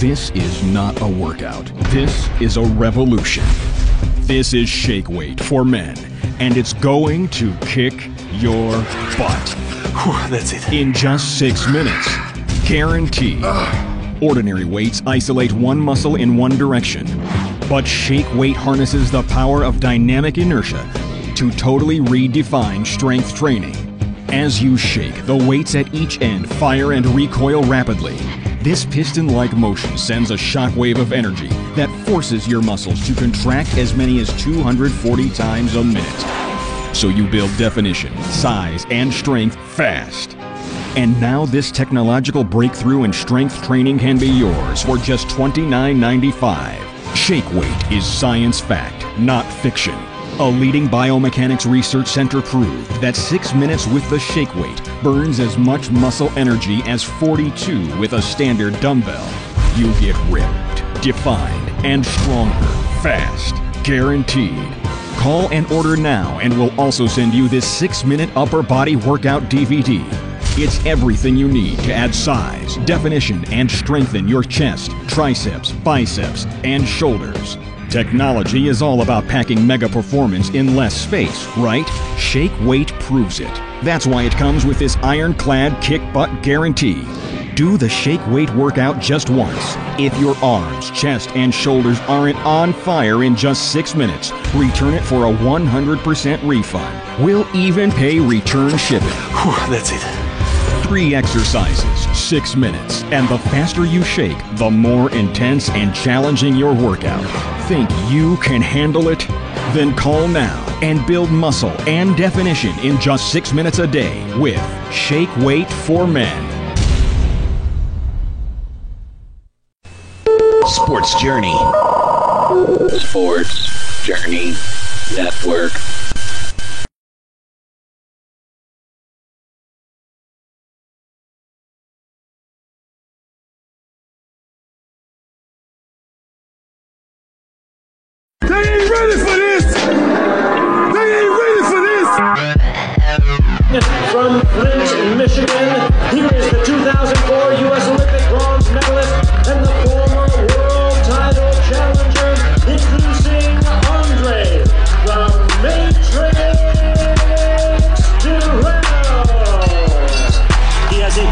This is not a workout. This is a revolution. This is Shake Weight for men, and it's going to kick your butt. Whew, that's it. In just 6 minutes. Guaranteed. Ordinary weights isolate one muscle in one direction, but Shake Weight harnesses the power of dynamic inertia to totally redefine strength training. As you shake, the weights at each end fire and recoil rapidly. This piston-like motion sends a shockwave of energy that forces your muscles to contract as many as 240 times a minute. So you build definition, size, and strength fast. And now this technological breakthrough in strength training can be yours for just $29.95. Shake Weight is science fact, not fiction. A leading biomechanics research center proved that 6 minutes with the Shake Weight burns as much muscle energy as 42 with a standard dumbbell. You get ripped, defined, and stronger, fast, guaranteed. Call and order now, and we'll also send you this 6-minute upper body workout DVD. It's everything you need to add size, definition, and strengthen your chest, triceps, biceps, and shoulders. Technology is all about packing mega performance in less space, right? Shake Weight proves it. That's why it comes with this ironclad kick butt guarantee. Do the Shake Weight workout just once. If your arms, chest, and shoulders aren't on fire in just 6 minutes, return it for a 100% refund. We'll even pay return shipping. Whew, that's it. 3 exercises, 6 minutes, and the faster you shake, the more intense and challenging your workout. Think you can handle it? Then call now and build muscle and definition in just 6 minutes a day with Shake Weight for Men. Sports Journey. Sports Journey Network. They ain't ready for this! They ain't ready for this! From Flint, Michigan, here is the 2004 U.S. Olympic bronze medalist and the former world title challenger, introducing Andre, the Matrix Durrell. He has a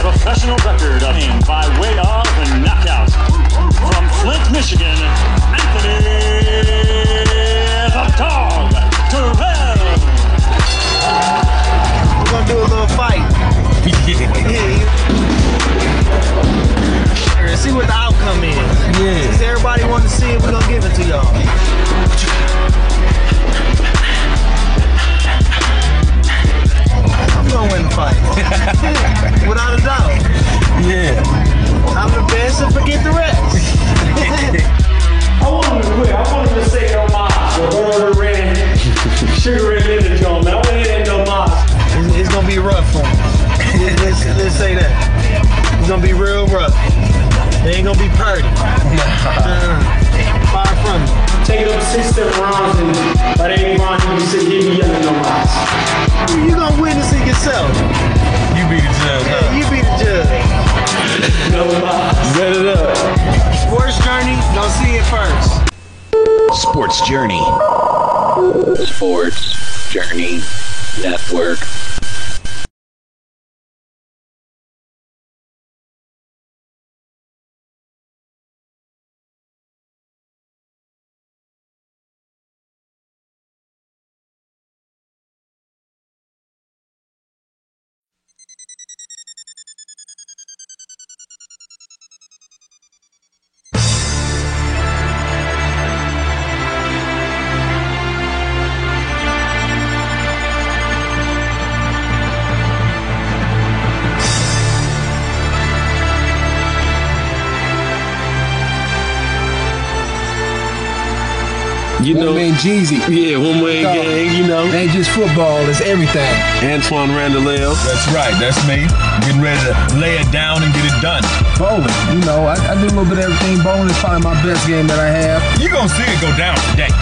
professional record of aim by way of knockout. From Flint, Michigan, Anthony the Dog Durrell. We're gonna do a little fight. Yeah. See what the outcome is. Yeah. Since everybody wants to see it, we're gonna give it to y'all. I'm gonna win the fight. Without a doubt. Yeah. I'm the best and forget the rest. I want him to quit. I want him to say no mas. The Burger Red, Sugar Ray Leonard Jones. I want him to say no mas. It's gonna be rough for him. Let's say that. It's gonna be real rough. It ain't gonna be pretty. Far from it. Take it up 6-7 rounds, and by the 8th round, you be yelling no mas. You gonna witness it yourself. You be the judge, huh? You be the judge. No mas. Set it up. Sports Journey, don't see it first. Sports Journey. Sports Journey Network. You know, One Man Jeezy. Yeah, One Man Gang, you know. Ain't just football, it's everything. Antoine Randall. That's right, that's me. Getting ready to lay it down and get it done. Bowling, you know, I do a little bit of everything. Bowling is probably my best game that I have. You're gonna see it go down today.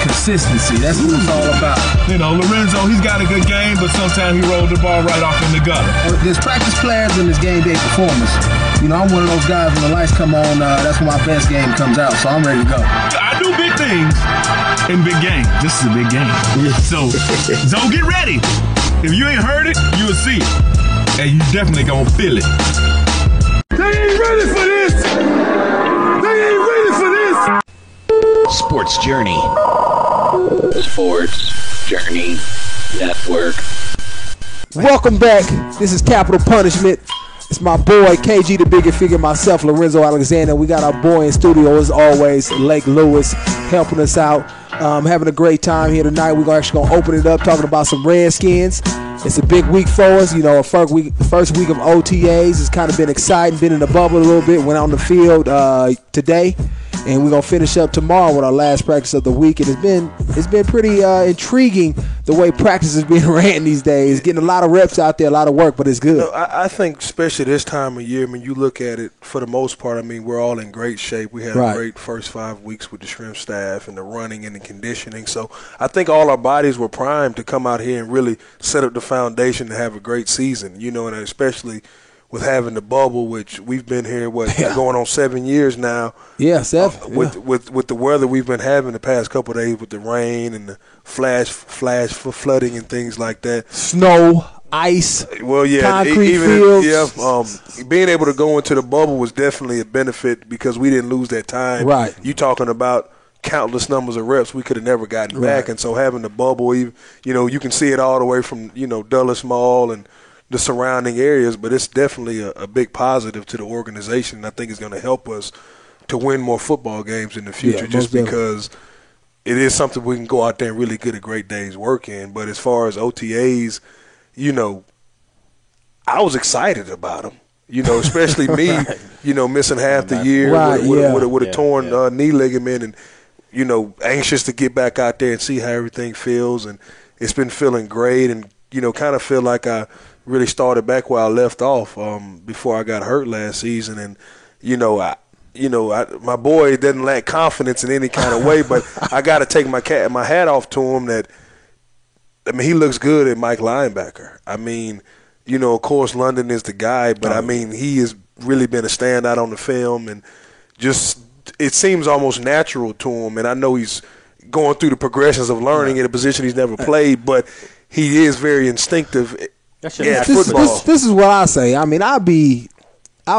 Consistency, that's what it's all about. You know, Lorenzo, he's got a good game, but sometimes he rolled the ball right off in the gutter. There's practice players and there's game day performers. You know, I'm one of those guys when the lights come on, that's when my best game comes out. So I'm ready to go. I do big things in big games. This is a big game. So get ready. If you ain't heard it, you'll see it. And you definitely gonna feel it. They ain't ready for this. They ain't ready for this. Sports Journey. Sports Journey Network. Welcome back. This is Capital Punishment. It's my boy KG the Bigger Figure, myself, Lorenzo Alexander. We got our boy in studio as always, Lake Lewis, helping us out. Having a great time here tonight. We're actually gonna open it up talking about some Redskins. It's a big week for us. You know, first week of OTAs. It's kind of been exciting, been in the bubble a little bit. Went on the field today, and we're gonna finish up tomorrow with our last practice of the week. And it's been pretty intriguing the way practice is being ran these days. Getting a lot of reps out there, a lot of work, but it's good. No, I think especially this time of year, I mean, you look at it for the most part. I mean, we're all in great shape. We had a great first 5 weeks with the shrimp staff and the running and the conditioning. So I think all our bodies were primed to come out here and really set up the foundation to have a great season. You know, and especially with having the bubble, which we've been here, going on 7 years now. Yeah, 7. With the weather we've been having the past couple of days with the rain and the flash for flooding and things like that. Snow, ice, concrete fields. Being able to go into the bubble was definitely a benefit because we didn't lose that time. Right. You talking about countless numbers of reps we could have never gotten back, and so having the bubble, you can see it all the way from Dulles Mall and the surrounding areas, but it's definitely a big positive to the organization, and I think it's going to help us to win more football games in the future just because it is something we can go out there and really get a great day's work in. But as far as OTAs, I was excited about them, especially me, missing half the year with a torn knee ligament and, anxious to get back out there and see how everything feels. And it's been feeling great and, kind of feel like I really started back where I left off before I got hurt last season. And, my boy doesn't lack confidence in any kind of way, but I got to take my hat off to him he looks good at Mike linebacker. I mean, of course, London is the guy, but, he has really been a standout on the film and just it seems almost natural to him. And I know he's going through the progressions of learning in a position he's never played, but he is very instinctive. This is what I say. I mean, I would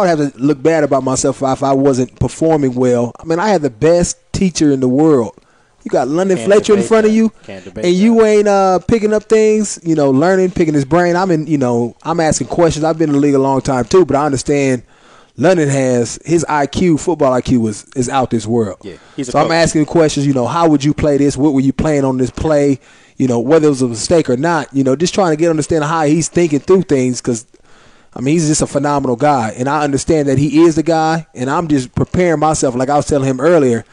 have to look bad about myself if I wasn't performing well. I mean, I had the best teacher in the world. You got London Fletcher in front of you, and you ain't picking up things, learning, picking his brain. I'm asking questions. I've been in the league a long time too, but I understand London has his IQ, football IQ is out this world. Yeah, so I'm asking questions. How would you play this? What were you playing on this play? Whether it was a mistake or not, just trying to get understanding how he's thinking through things because, he's just a phenomenal guy. And I understand that he is the guy, and I'm just preparing myself. Like I was telling him earlier,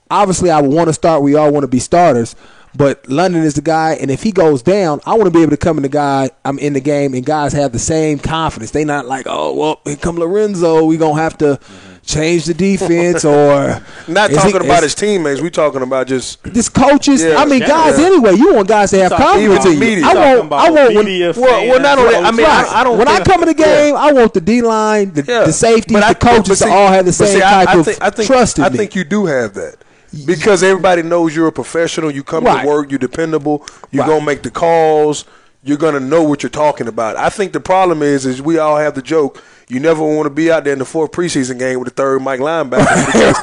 obviously I want to start. We all want to be starters. But London is the guy, and if he goes down, I want to be able to come in the game, and guys have the same confidence. They not like, oh, well, here come Lorenzo. We're going to have to change the defense or – Not talking about his teammates. We're talking about just coaches. Yeah, guys anyway. You want guys to have confidence in you. I want not only that. I don't. When I come in the game, I want the D-line, the safety, the coaches to all have the same type of trust in me. I think you do have that. Because everybody knows you're a professional. You come to work. You're dependable. You're going to make the calls. You're going to know what you're talking about. I think the problem is we all have the joke. You never want to be out there in the 4th preseason game with the 3rd Mike linebacker.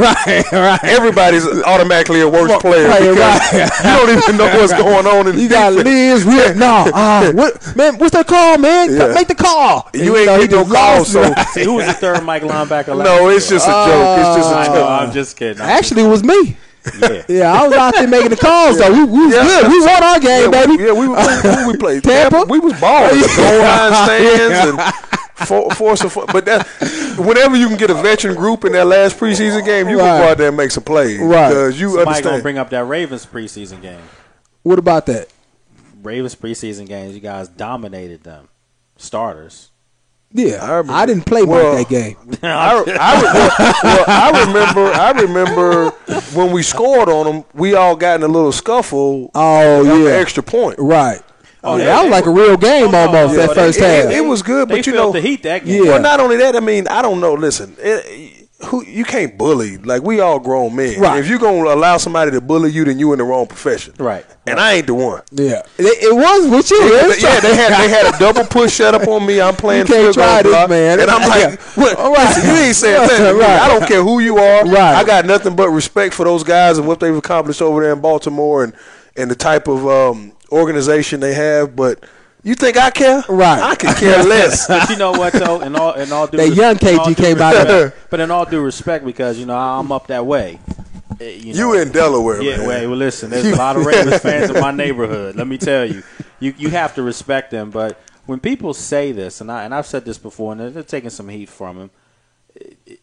Right. Everybody's automatically a worse player because you don't even know what's going on in the got Liz. What's that call, man? Yeah. Make the call. You ain't getting no call. So who was the 3rd Mike linebacker? No, it's just a joke. It's just a joke. I'm just kidding. Actually, it was me. Yeah, I was out there making the calls though. We was good. We won our game, baby. Yeah, we played Tampa. We was balling. Goal line stands and but whenever you can get a veteran group in that last preseason game, you can go out there and make some plays. Right. Because you Somebody understand. Gonna bring up that Ravens preseason game. What about that? Ravens preseason games, you guys dominated them. Starters. Yeah, I didn't play that game. I remember when we scored on them, we all got in a little scuffle. Oh, an extra point. Right. Oh, that was like a real game almost that first half. It was good, but they you know, the heat that game. Yeah. Well, not only that, I mean, I don't know. Listen, you can't bully. Like, we all grown men. Right. If you're gonna allow somebody to bully you, then you in the wrong profession. Right. And I ain't the one. Yeah, it was with you. Yeah, they had a double push set up on me. I'm playing You can't try field goal this, block, man. and I'm like, what? All right. Listen, you ain't saying nothing to me. Right. I don't care who you are. Right. I got nothing but respect for those guys and what they've accomplished over there in Baltimore and the type of organization they have. But you think I care? Right. I could care less. But you know what, though? In all due That young KG came out of there. But in all due respect, because, you know, I'm up that way. You in Delaware, yeah, man. well, listen, there's a lot of Ravens fans in my neighborhood. Let me tell you. You have to respect them. But when people say this, and I've said this before, and they're taking some heat from him,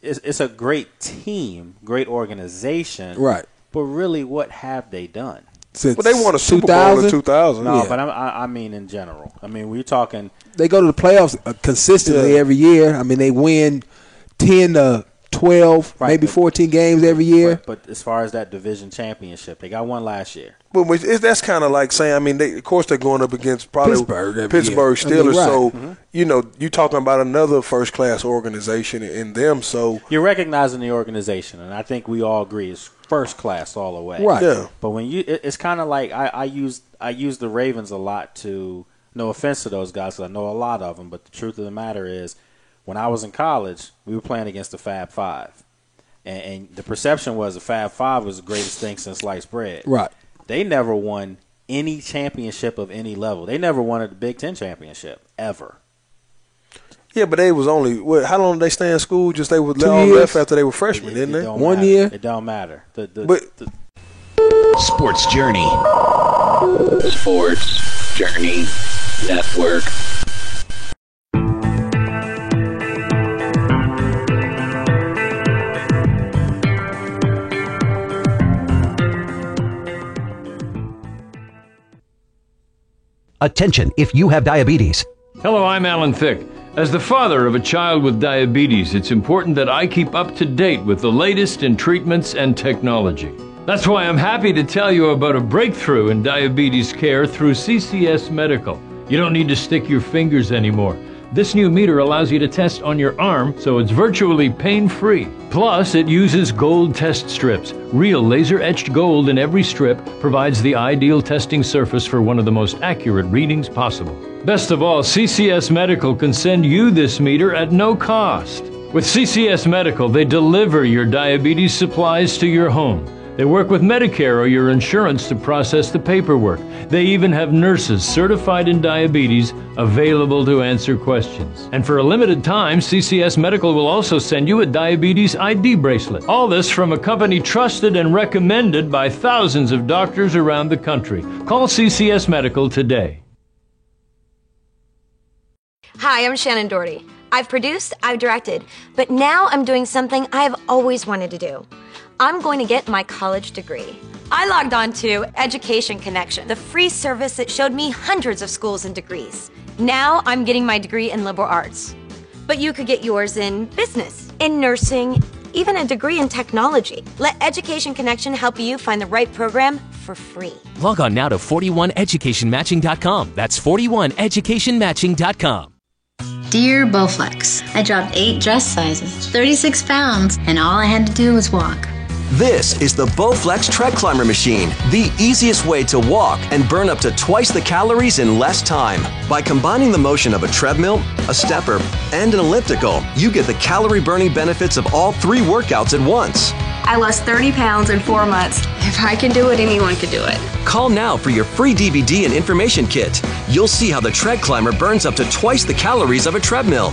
it's a great team, great organization. Right. But really, what have they done? Since But they won a Super Bowl in 2000. No, Yeah. but I mean in general. I mean, we're talking. They go to the playoffs consistently every year. I mean, they win 10 to 12, Right, maybe but- 14 games every year. But as far as that division championship, they got one last year. But that's kind of like saying, I mean, of course they're going up against probably Pittsburgh every year. Steelers. I mean, So, right. you know, you're talking about another first-class organization in them. So, You're recognizing the organization, and I think we all agree it's first class all the way. Right. yeah. But when it's kind of like I use the Ravens a lot to. No offense to those guys, 'cause I know a lot of them. But the truth of the matter is, when I was in college, we were playing against the Fab Five, and the perception was the Fab Five was the greatest thing since sliced bread. Right. They never won any championship of any level. They never won the Big Ten championship ever. Yeah, but they was only how long did they stay in school? Just they were 2 all years. left after they were freshmen, didn't they? don't 1 matter. year. It don't matter. But Sports Journey. Sports Journey Network. Attention if you have diabetes. Hello, I'm Alan Thicke. As the father of a child with diabetes, it's important that I keep up to date with the latest in treatments and technology. That's why I'm happy to tell you about a breakthrough in diabetes care through CCS Medical. You don't need to stick your fingers anymore. This new meter allows you to test on your arm, so it's virtually pain-free. Plus, it uses gold test strips. Real laser-etched gold in every strip provides the ideal testing surface for one of the most accurate readings possible. Best of all, CCS Medical can send you this meter at no cost. With CCS Medical, they deliver your diabetes supplies to your home. They work with Medicare or your insurance to process the paperwork. They even have nurses certified in diabetes available to answer questions. And for a limited time, CCS Medical will also send you a diabetes ID bracelet. All this from a company trusted and recommended by thousands of doctors around the country. Call CCS Medical today. Hi, I'm Shannon Doherty. I've produced, I've directed, but now I'm doing something I've always wanted to do. I'm going to get my college degree. I logged on to Education Connection, the free service that showed me hundreds of schools and degrees. Now I'm getting my degree in liberal arts. But you could get yours in business, in nursing, even a degree in technology. Let Education Connection help you find the right program for free. Log on now to 41educationmatching.com. That's 41educationmatching.com. Dear Bowflex, I dropped 8 dress sizes, 36 pounds, and all I had to do was walk. This is the Bowflex Tread Climber Machine, the easiest way to walk and burn up to twice the calories in less time. By combining the motion of a treadmill, a stepper, and an elliptical, you get the calorie-burning benefits of all 3 workouts at once. I lost 30 pounds in 4 months. If I can do it, anyone can do it. Call now for your free DVD and information kit. You'll see how the Tread Climber burns up to twice the calories of a treadmill.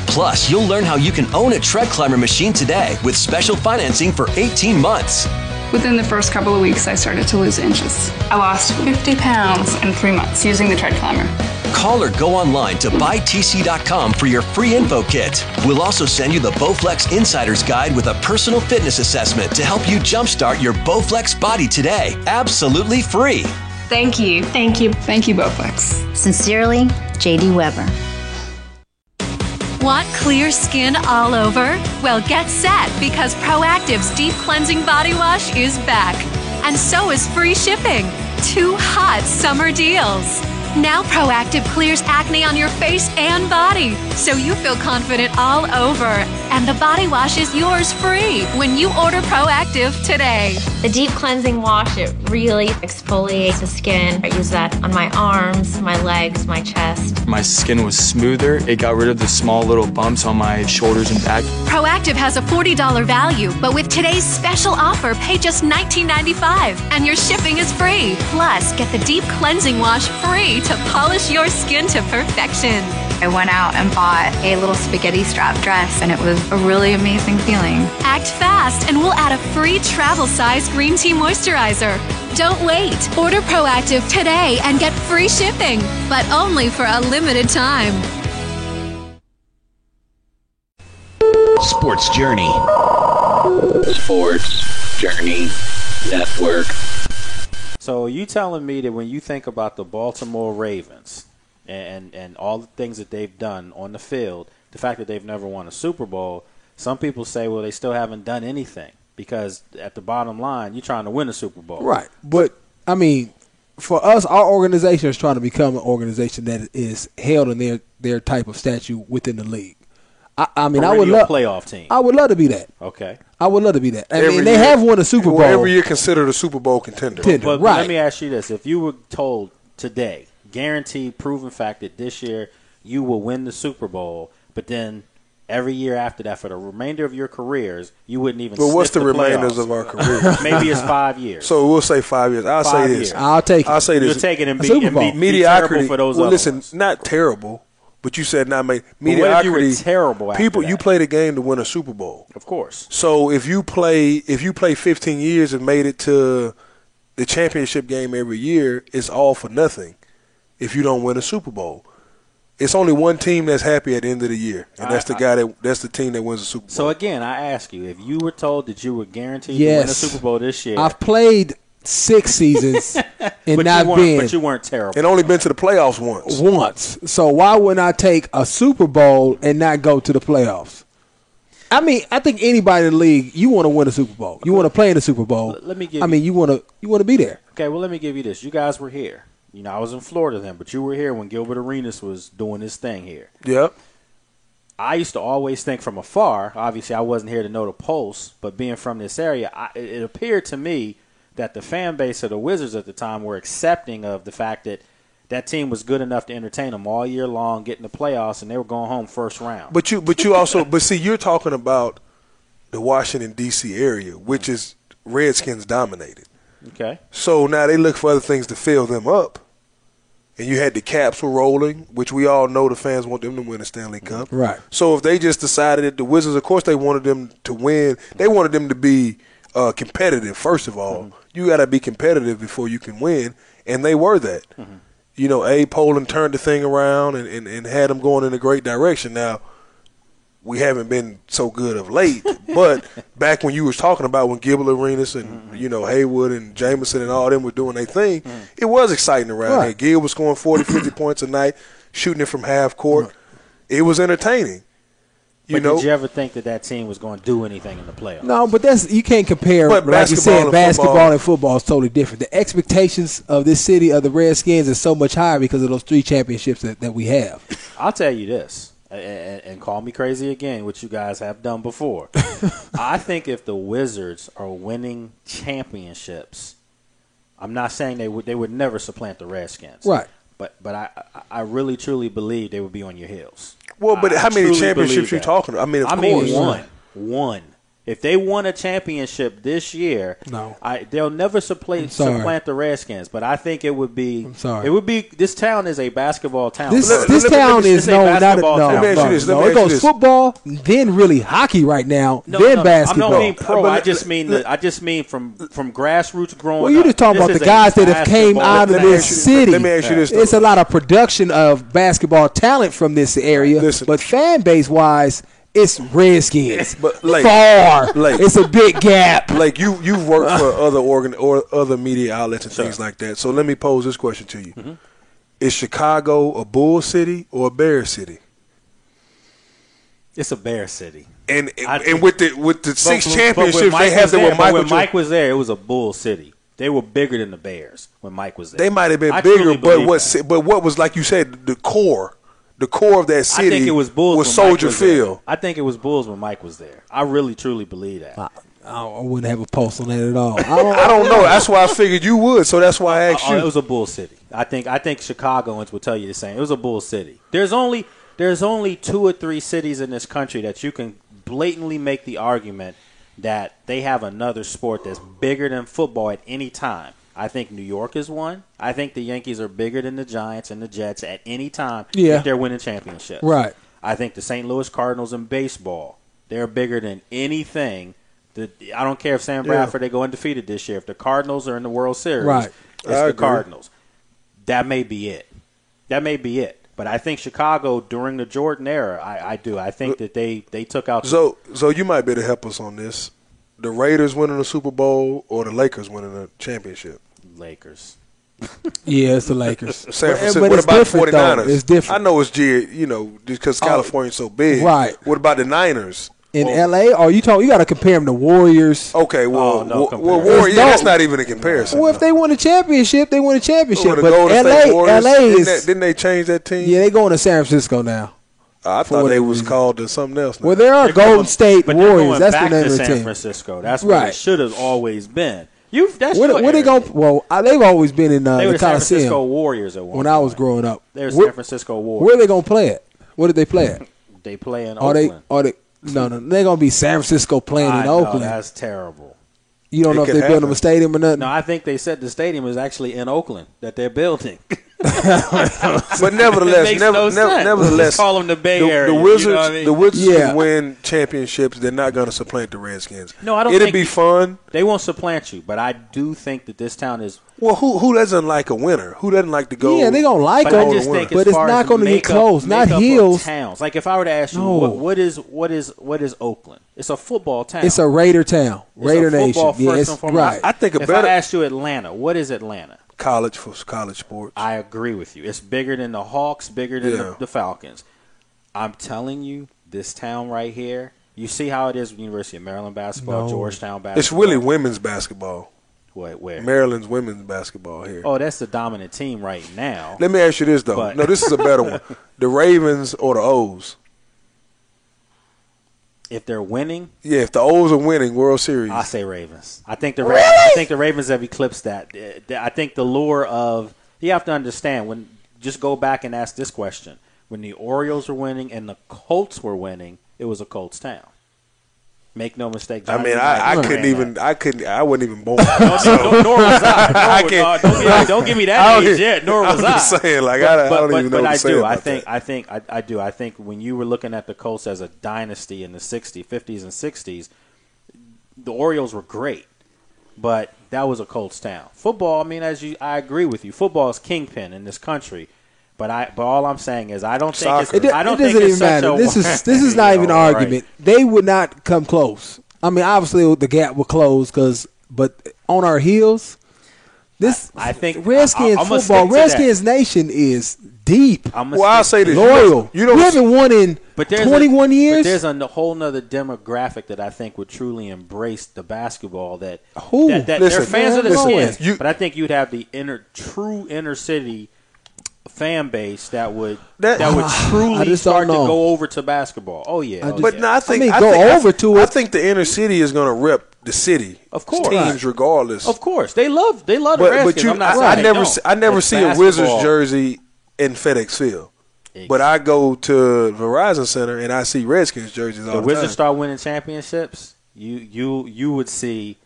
Plus, you'll learn how you can own a Tread Climber machine today with special financing for 18 months. Within the first couple of weeks, I started to lose inches. I lost 50 pounds in 3 months using the Tread Climber. Call or go online to buytc.com for your free info kit. We'll also send you the Bowflex Insider's Guide with a personal fitness assessment to help you jumpstart your Bowflex body today. Absolutely free. Thank you. Thank you. Thank you, Bowflex. Sincerely, J.D. Weber. Want clear skin all over? Well, get set because Proactive's Deep Cleansing Body Wash is back. And so is free shipping. 2 hot summer deals. Now Proactive clears acne on your face and body, so you feel confident all over. And the body wash is yours free when you order Proactive today. The deep cleansing wash, it really exfoliates the skin. I use that on my arms, my legs, my chest. My skin was smoother. It got rid of the small little bumps on my shoulders and back. Proactive has a $40 value, but with today's special offer, pay just $19.95 and your shipping is free. Plus, get the deep cleansing wash free to polish your skin to perfection. I went out and bought a little spaghetti strap dress, and it was a really amazing feeling. Act fast, and we'll add a free travel-size green tea moisturizer. Don't wait. Order Proactive today and get free shipping, but only for a limited time. Sports Journey. Sports Journey Network. So you telling me that when you think about the Baltimore Ravens and all the things that they've done on the field, the fact that they've never won a Super Bowl, some people say, well, they still haven't done anything because at the bottom line, you're trying to win a Super Bowl. Right. But, I mean, for us, our organization is trying to become an organization that is held in their type of statue within the league. I mean, I would love playoff team. I would love to be that. Okay. I would love to be that. I mean, they have won a Super Bowl. Every year considered a Super Bowl contender. But right. let me ask you this. If you were told today, guaranteed, proven fact that this year you will win the Super Bowl, but then every year after that for the remainder of your careers, you wouldn't even But what's the playoffs. remainders of our career? Maybe it's 5 years. So we'll say 5 years. I'll say this. I'll take it. I'll say this. You'll take it and be mediocrity. terrible for those well, other listen, ones. not terrible, but you said not make But what if you were mediocrity. terrible after People, that? you play the game to win a Super Bowl. Of course. So if you play 15 years and made it to the championship game every year, it's all for nothing if you don't win a Super Bowl. It's only one team that's happy at the end of the year, and that's the team that wins the Super Bowl. So again, I ask you, if you were told that you were guaranteed Yes. to win a Super Bowl this year, I've played 6 seasons and but you weren't terrible. And only been to the playoffs once. So why wouldn't I take a Super Bowl and not go to the playoffs? I mean, I think anybody in the league, you want to win a Super Bowl. You want to play in the Super Bowl. You want to be there. Okay, well, let me give you this. You guys were here. You know, I was in Florida then, but you were here when Gilbert Arenas was doing his thing here. Yep. I used to always think from afar, obviously I wasn't here to know the pulse, but being from this area, it appeared to me that the fan base of the Wizards at the time were accepting of the fact that that team was good enough to entertain them all year long, getting the playoffs, and they were going home first round. But you also see, you're talking about the Washington D.C. area, which is Redskins dominated. Okay. So now they look for other things to fill them up. And you had the Caps were rolling, which we all know the fans want them to win a Stanley Cup. Right. So if they just decided that the Wizards, of course they wanted them to win. They wanted them to be competitive, first of all. Mm-hmm. You got to be competitive before you can win, and they were that. Mm-hmm. You know, Abe Poland turned the thing around and had them going in a great direction. Now, we haven't been so good of late, but back when you was talking about when Gilbert Arenas and, you know, Haywood and Jameson and all them were doing their thing, it was exciting around here. Gil was scoring 40, 50 points a night, shooting it from half court. It was entertaining. Did you ever think that team was going to do anything in the playoffs? No, but you can't compare. But like you said, basketball and football is totally different. The expectations of this city, of the Redskins, is so much higher because of those 3 championships that we have. I'll tell you this, and call me crazy again, which you guys have done before. I think if the Wizards are winning championships, I'm not saying they would never supplant the Redskins. Right. But I really, truly believe they would be on your heels. Well, but how many championships you talking about? I mean, one. If they won a championship this year, they'll never supplant the Redskins. But I think it would be. It would be. This town is a basketball town. This town is no. It goes football, then really hockey right now, then basketball. I don't mean pro. I just mean from grassroots growing. Well, you're just talking about the guys that have came out of this city. Let me ask you this: it's a lot of production of basketball talent from this area, but fan base wise. It's Redskins, but far. It's a big gap. Like you've worked for other media outlets and things like that. So let me pose this question to you: Is Chicago a Bull city or a Bear city? It's a Bear city. And with the 6 championships they have there when Mike was there, it was a Bull city. They were bigger than the Bears when Mike was there. They might have been I bigger, truly but believe what was, like you said, the core of that city I think it was Bulls was when Soldier Mike was there. Field. I think it was Bulls when Mike was there. I really, truly believe that. I wouldn't have a pulse on that at all. I don't know. That's why I figured you would, so that's why I asked you. It was a Bull City. I think Chicagoans will tell you the same. It was a Bull City. There's only 2 or 3 cities in this country that you can blatantly make the argument that they have another sport that's bigger than football at any time. I think New York is one. I think the Yankees are bigger than the Giants and the Jets at any time if they're winning championships. Right. I think the St. Louis Cardinals in baseball, they're bigger than anything. I don't care if Sam Bradford, they go undefeated this year. If the Cardinals are in the World Series, right. It's the Cardinals. That may be it. But I think Chicago during the Jordan era, I do. I think that they took out. So you might be able to help us on this. The Raiders winning the Super Bowl or the Lakers winning the championship? Lakers. Yeah, it's the Lakers. San Francisco. But what it's about the different, 49ers? though. It's different. I know it's just because California's so big. Right. What about the Niners? In L.A., or you got to compare them to Warriors. Okay, well, Warriors, that's not even a comparison. Well, if they win a championship, they win a championship. The But Golden State Warriors, LA is. didn't they change that team? Yeah, they going to San Francisco now. I thought they was called to something else now. Well, there are Golden State Warriors. Warriors. That's the name of the San team. Francisco. That's what it should have always been. Where they going? Well, they've always been in they were the San Coliseum. Francisco Warriors at one when point. I was growing up. They were San Francisco Warriors. Where are they going to play it? Where did they play it? They play in Oakland. No, they're going to be San Francisco playing in Oakland. That's terrible. You don't know if they're building them a stadium or nothing? No, I think they said the stadium is actually in Oakland that they're building. But nevertheless, Let's call them the Bay Area. The Wizards, you know what I mean? the Wizards can win championships. They're not going to supplant the Redskins. No, I don't. It'll be fun. They won't supplant you, but I do think that this town is. Well, who doesn't like a winner? Who doesn't like to go? Yeah, they're gonna like them, but it's not going to be close. Not Hills. Towns. Like if I were to ask you, what is Oakland? It's a football town. It's a Raider town, Raider Nation. Yes, right. I think if I asked you Atlanta, what is Atlanta? College sports. I agree with you. It's bigger than the Hawks, bigger than the Falcons. I'm telling you, this town right here. You see how it is with University of Maryland basketball, Georgetown basketball. It's really women's basketball. Where? Maryland's women's basketball here. Oh, that's the dominant team right now. Let me ask you this, though. No, this is a better one. The Ravens or the O's? If they're winning? Yeah, if the O's are winning World Series. I say Ravens. I think the Ravens have eclipsed that. I think the lure of – you have to understand, just go back and ask this question. When the Orioles were winning and the Colts were winning, it was a Colts town. Make no mistake. Johnny, I wasn't even born. Nor was I. Don't give me that age yet. Nor was I. I'm just saying, I don't even know what to say about that. I do. I think when you were looking at the Colts as a dynasty in the 50s and 60s, the Orioles were great, but that was a Colts town. Football, I agree with you. Football is kingpin in this country. But all I'm saying is I don't think it doesn't even matter. This is not even an argument. Right. They would not come close. Obviously the gap would close but on our heels, I think Redskins football, Redskins Nation is deep. I'll say this: loyal. We haven't won in 21 years. But there's a whole nother demographic that I think would truly embrace the baskall. That they're fans of the Skins. But I think you'd have the true inner city fan base that would truly start to go over to basketball. Oh yeah, I think the inner city is going to rep the city. Of course, teams regardless. Of course, they love the Redskins. I never see a Wizards jersey in FedEx Field. But I go to Verizon Center and I see Redskins jerseys all the time. The Wizards start winning championships. You would see.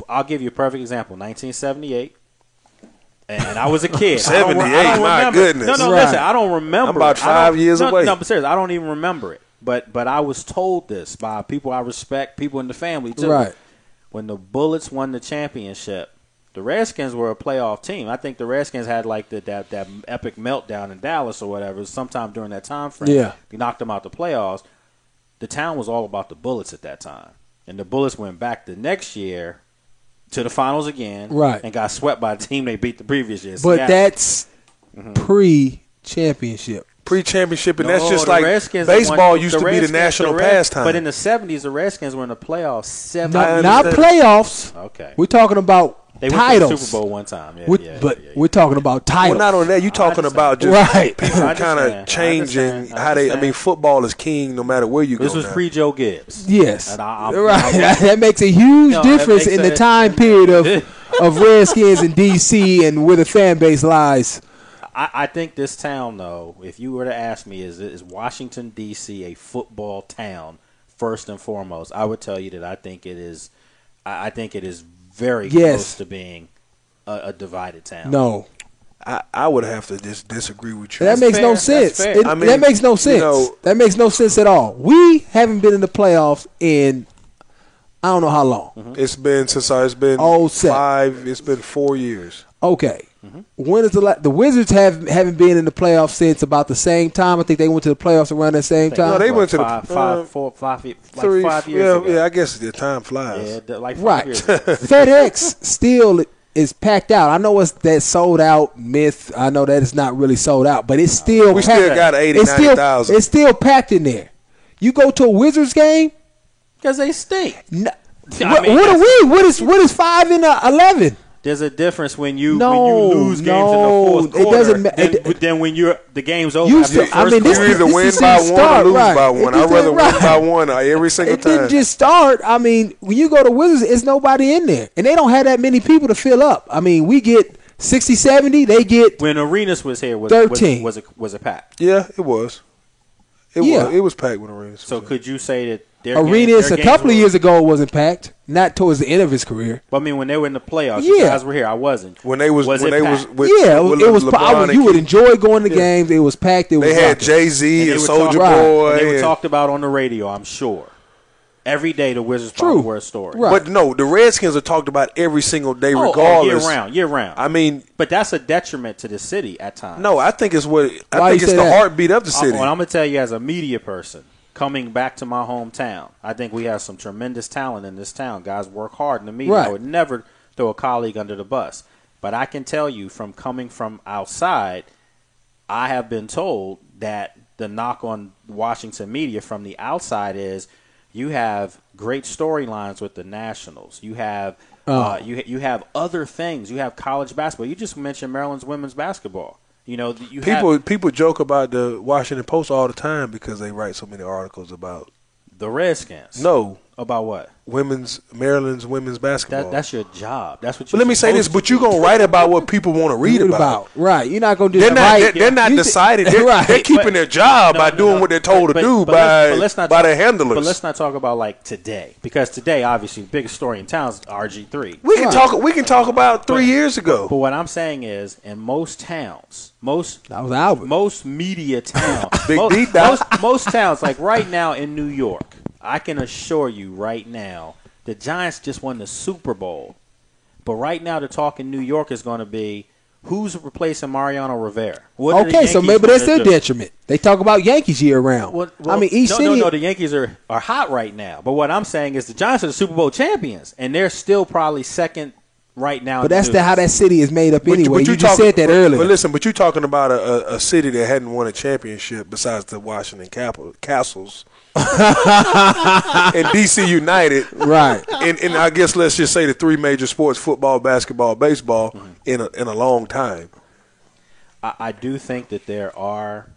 I'll give you a perfect example. 1978. And I was a kid. 78, my goodness. No, listen, I don't remember. I'm about 5 years away. No, but seriously, I don't even remember it. But I was told this by people I respect, people in the family too. Right. When the Bullets won the championship, the Redskins were a playoff team. I think the Redskins had like that epic meltdown in Dallas or whatever sometime during that time frame. Yeah. They knocked them out the playoffs. The town was all about the Bullets at that time. And the Bullets went back the next year to the finals again, and got swept by the team they beat the previous year. But that's pre-championship. Pre-championship, and that's just like baseball used to be the national pastime. But in the 70s, the Redskins were in the playoffs. Not playoffs. Okay. We're talking about They went titles. to the Super Bowl one time. Yeah, We're talking about titles. Well, not on that. You're talking about just right. people kind of changing how they. I mean, football is king no matter where you go. This was pre-Joe Gibbs. Yes, right. That makes a huge difference in the time period of Redskins in D.C. and where the fan base lies. I think this town, though, if you were to ask me, is Washington, D.C. a football town first and foremost? I would tell you that I think it is. I think it is very close to being a divided town. No. I would have to just disagree with you. That makes no sense. That makes no sense. That makes no sense at all. We haven't been in the playoffs in I don't know how long. It's been since it's been 5. It's been 4 years. Okay. When is the Wizards haven't been in the playoffs since about the same time? I think they went to the playoffs around that same time. No, they went to the 5 years ago. Yeah, I guess the time flies. Yeah, like 5 right. years ago. FedEx still is packed out. I know it's that sold out myth. I know that it's not really sold out, but it's still we still got 80,000-90,000. It's still packed in there. You go to a Wizards game because they stink. What are we? What is 5 and 11? There's a difference when you lose games in the fourth quarter. It doesn't matter. Then when the game's over. You either win by one or lose by one. I'd rather win by one every single time. It didn't just start. I mean, when you go to Wizards, it's nobody in there. And they don't have that many people to fill up. I mean, we get 60, 70. They get when Arenas was here, 13. Was it packed? Yeah, it was. It was packed when Arenas was So here. could you say that Arenas a couple of years ago wasn't packed, not towards the end of his career. But I mean, when they were in the playoffs, you guys were here. I wasn't. When they was it was. You would enjoy going to games. It was packed. They had Jay-Z and Soulja Boy. They were talked about on the radio. I'm sure. Every day the Wizards probably were a story. Right. But no, the Redskins are talked about every single day, regardless. Year round. I mean, but that's a detriment to the city at times. No, I think it's the heartbeat of the city. Well, I'm gonna tell you, as a media person coming back to my hometown, I think we have some tremendous talent in this town. Guys work hard in the media. Right. I would never throw a colleague under the bus, but I can tell you, from coming from outside, I have been told that the knock on Washington media from the outside is, you have great storylines with the Nationals. You have you have other things. You have college basketball. You just mentioned Maryland's women's basketball. You know, people joke about the Washington Post all the time because they write so many articles about the Redskins. No, about what? Maryland's women's basketball. That's your job. That's what. But let me say this: but you're gonna write about what people want to read about. Right? You're not gonna just write. They're not decided. They're keeping their job by doing what they're told to do by their handlers. But let's not talk about like today, because today, obviously, the biggest story in town is RG3. We can talk about 3 years ago. But what I'm saying is, in most towns, most media towns, most towns, like right now in New York, I can assure you right now, the Giants just won the Super Bowl. But right now, the talk in New York is going to be, who's replacing Mariano Rivera? Okay, so maybe that's their detriment. They talk about Yankees year round. Well, I mean, each city. No, the Yankees are hot right now. But what I'm saying is the Giants are the Super Bowl champions, and they're still probably second right now. But that's how that city is made up anyway. You just said that earlier. But listen, you're talking about a city that hadn't won a championship besides the Washington Castles. And DC United, right? And I guess let's just say the three major sports: football, basketball, baseball, in a long time. I do think that there are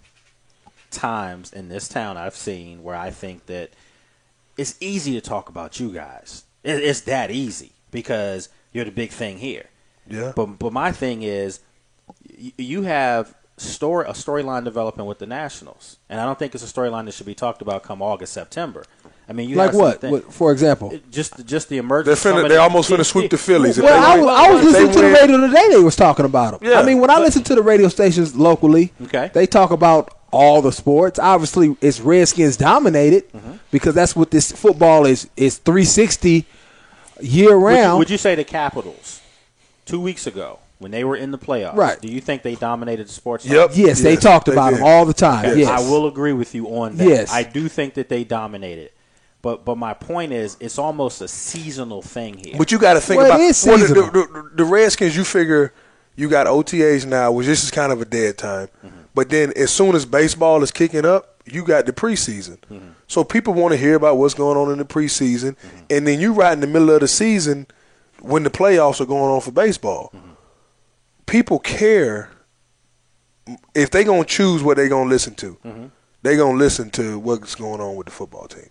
times in this town I've seen where I think that it's easy to talk about you guys. It's that easy because you're the big thing here. Yeah. But my thing is, you have a storyline developing with the Nationals, and I don't think it's a storyline that should be talked about come August, September. I mean, you like have what? For example, just the emergence. They're almost going to sweep the Phillies. Well, I was listening to the radio today. They was talking about them. Yeah. I mean, when I listen to the radio stations locally, they talk about all the sports. Obviously, it's Redskins dominated because that's what this football is 360 year round. Would you say the Capitals 2 weeks ago, when they were in the playoffs, right? Do you think they dominated the sports? Yep. Yes, they talked about them all the time. Okay. Yes. I will agree with you on that. Yes. I do think that they dominated. But my point is, it's almost a seasonal thing here. But you got to think it about is seasonal. The Redskins. You figure you got OTAs now, which this is kind of a dead time. But then as soon as baseball is kicking up, you got the preseason. So people want to hear about what's going on in the preseason. And then you right in the middle of the season when the playoffs are going on for baseball, people care if they're going to choose what they're going to listen to. They're going to listen to what's going on with the football team.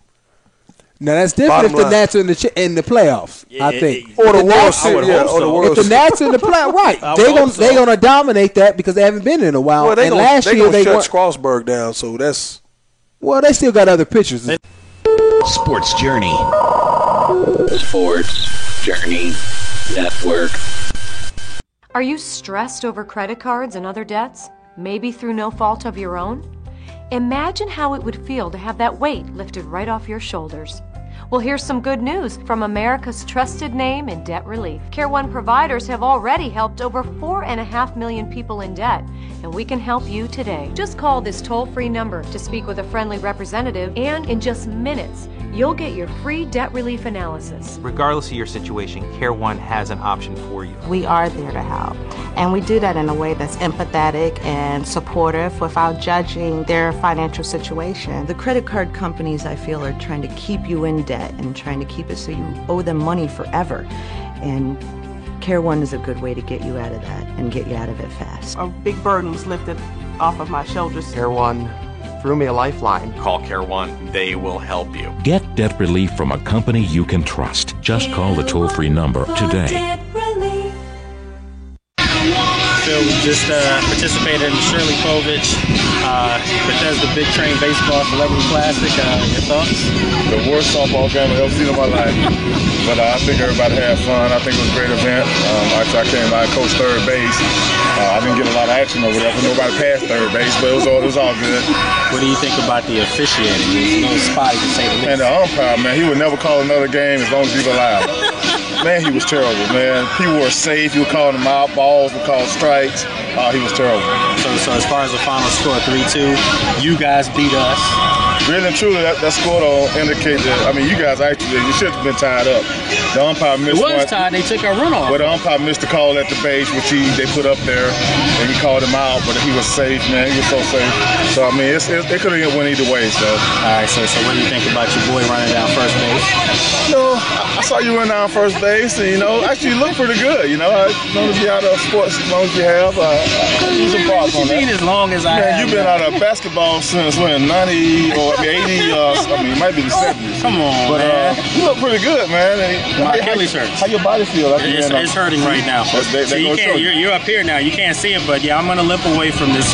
Now that's different if the Nats are in the playoffs. I think, or the World Series. If the Nats are in the playoffs, right? They're gonna dominate that because they haven't been in a while. Well, and last year they shut Strasburg down, so that's. Well, they still got other pitchers. Sports Journey. Sports Journey Network. Are you stressed over credit cards and other debts? Maybe through no fault of your own? Imagine how it would feel to have that weight lifted right off your shoulders. Well, here's some good news from America's trusted name in debt relief. Care One providers have already helped over 4.5 million people in debt, and we can help you today. Just call this toll-free number to speak with a friendly representative, and in just minutes, you'll get your free debt relief analysis. Regardless of your situation, Care One has an option for you. We are there to help, and we do that in a way that's empathetic and supportive without judging their financial situation. The credit card companies, I feel, are trying to keep you in debt and trying to keep it so you owe them money forever. And Care One is a good way to get you out of that and get you out of it fast. A big burden was lifted off of my shoulders. Care One threw me a lifeline. Call Care One. They will help you. Get debt relief from a company you can trust. Just call the toll-free number today. Phil just participated in the Shirley Povich Bethesda Big Train Baseball Celebrity Classic. Your thoughts? The worst softball game I've ever seen in my life. But I think everybody had fun. I think it was a great event. I came by and coached third base. I didn't get a lot of action over there because nobody passed third base, but it was all good. What do you think about the officiating? It was a little spotty to say the least. And the umpire, man, he would never call another game as long as he was allowed. Man, he was terrible, man. People were safe. He was calling them out. Balls were called strikes. He was terrible. So as far as the final score, 3-2, you guys beat us. Really and truly, that score don't indicate that. I mean, you guys actually, you should have been tied up. The umpire missed one. It was tied. They took our runoff. But the umpire missed the call at the base, which they put up there, and he called him out. But he was safe, man. He was so safe. So, I mean, it could have went either way. So. All right, so what do you think about your boy running down first base? You know, I saw you run down first base, and, actually you look pretty good. I noticed you out of sports as long as you have. Do some props on that. As long as I have. You've been out of basketball since when? 90 or 80? It might be the 70s. Come on, but, man. You look pretty good, man. My Achilles hurts. How your body feel? It's hurting right now. So you're up here now. You can't see it, but yeah, I'm gonna limp away from this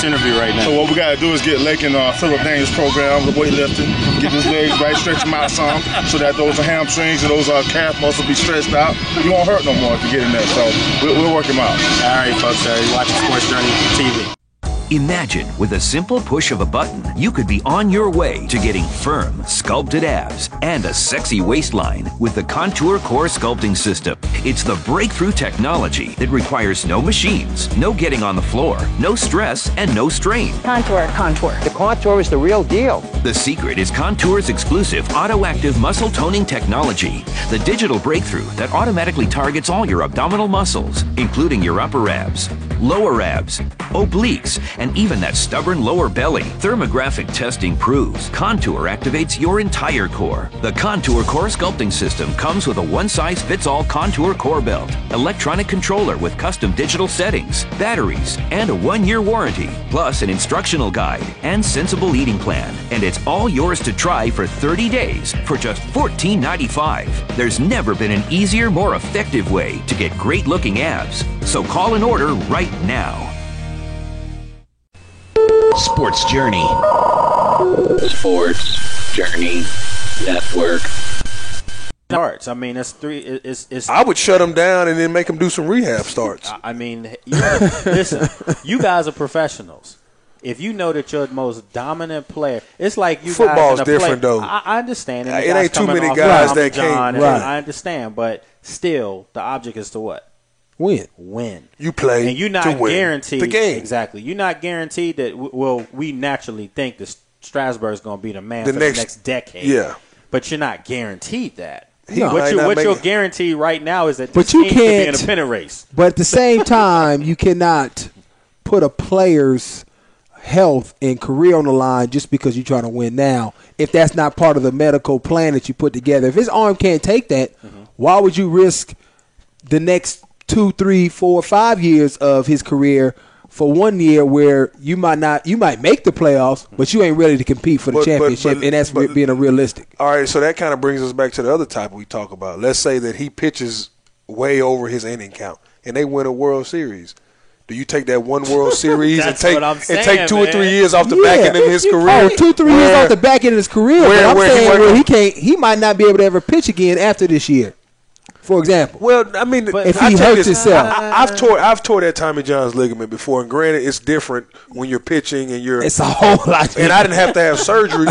interview right now. So what we gotta do is get Lake and Philip Daniels program with weightlifting, get his legs right, stretch them out some, so that those hamstrings and those calf muscles be stretched out. You won't hurt no more if you get in there. So we'll work him out. All right, folks. You're watching Sports Journey TV. Imagine with a simple push of a button, you could be on your way to getting firm, sculpted abs and a sexy waistline with the Contour Core Sculpting System. It's the breakthrough technology that requires no machines, no getting on the floor, no stress, and no strain. Contour. The Contour is the real deal. The secret is Contour's exclusive auto-active muscle toning technology, the digital breakthrough that automatically targets all your abdominal muscles, including your upper abs, lower abs, obliques, and even that stubborn lower belly. Thermographic testing proves Contour activates your entire core. The Contour Core Sculpting System comes with a one-size-fits-all Contour Core Belt, electronic controller with custom digital settings, batteries, and a 1-year warranty, plus an instructional guide and sensible eating plan. And it's all yours to try for 30 days for just $14.95. There's never been an easier, more effective way to get great-looking abs. So call and order right now. Sports Journey. Sports Journey Network. Starts. I mean, it's three. It's. I would shut them down and then make them do some rehab starts. I mean, listen, you guys are professionals. If you know that you're the most dominant player, it's like you football's guys in a different though. I understand. It ain't too many guys that can't. Right. I understand, but still, the object is to what? Win. You play and you're not to win guaranteed the game. Exactly. You're not guaranteed that. Well, we naturally think that Strasburg's going to be the man for the next decade. Yeah. But you're not guaranteed that. No. What you're guaranteed right now is that this team could be in a pennant race. But at the same time, you cannot put a player's health and career on the line just because you're trying to win now. If that's not part of the medical plan that you put together, if his arm can't take that, why would you risk the next 2, 3, 4, 5 years of his career for 1 year where you might make the playoffs, but you ain't ready to compete for the championship, and that's being realistic. All right, so that kind of brings us back to the other topic we talk about. Let's say that he pitches way over his inning count, and they win a World Series. Do you take that one World Series and take 2 or 3 years off the back end of his career? 2 or 3 years off the back end of his career. But I'm saying he might not be able to ever pitch again after this year. For example. Well, I mean, if he hurts himself. I've tore that Tommy John's ligament before, and granted, it's different when you're pitching and you're. It's a whole lot. And I didn't have to have surgery,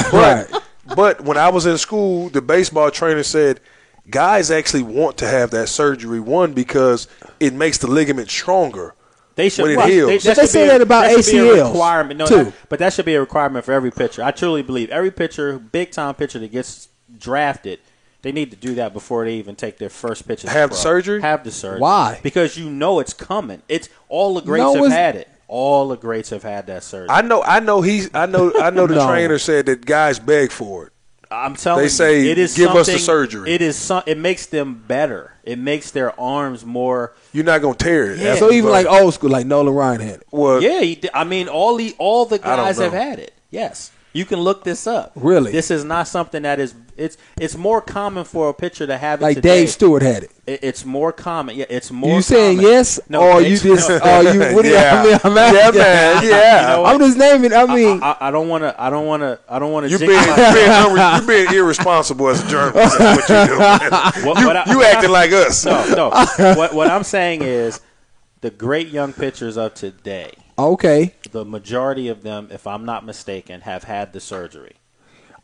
but when I was in school, the baseball trainer said guys actually want to have that surgery. One, because it makes the ligament stronger. They should. When it heals. They say that about ACLs requirement, too. But that should be a requirement for every pitcher. I truly believe every pitcher, big time pitcher that gets drafted, they need to do that before they even take their first pitch. Have the surgery? Have the surgery. Why? Because you know it's coming. It's all the greats have had it. All the greats have had that surgery. I know. The trainer said that guys beg for it. I'm telling you, they say, it is give us the surgery. It makes them better. It makes their arms more. You're not gonna tear it. Yeah. So even like old school, like Nolan Ryan had it. Well, yeah. I mean, all the guys have had it. Yes. You can look this up. Really? This is not something that is it's more common for a pitcher to have it like today. Dave Stewart had it. It's more common. Yeah, it's more. You saying common. yes? No, or you just? No. Or you? What do you? I mean, I'm asking. Yeah, man. Yeah. You know I'm just naming. I mean, I don't want to. You're being irresponsible as a journalist. That's what you're doing. You acting like us. No. What I'm saying is, the great young pitchers of today. Okay. The majority of them, if I'm not mistaken, have had the surgery.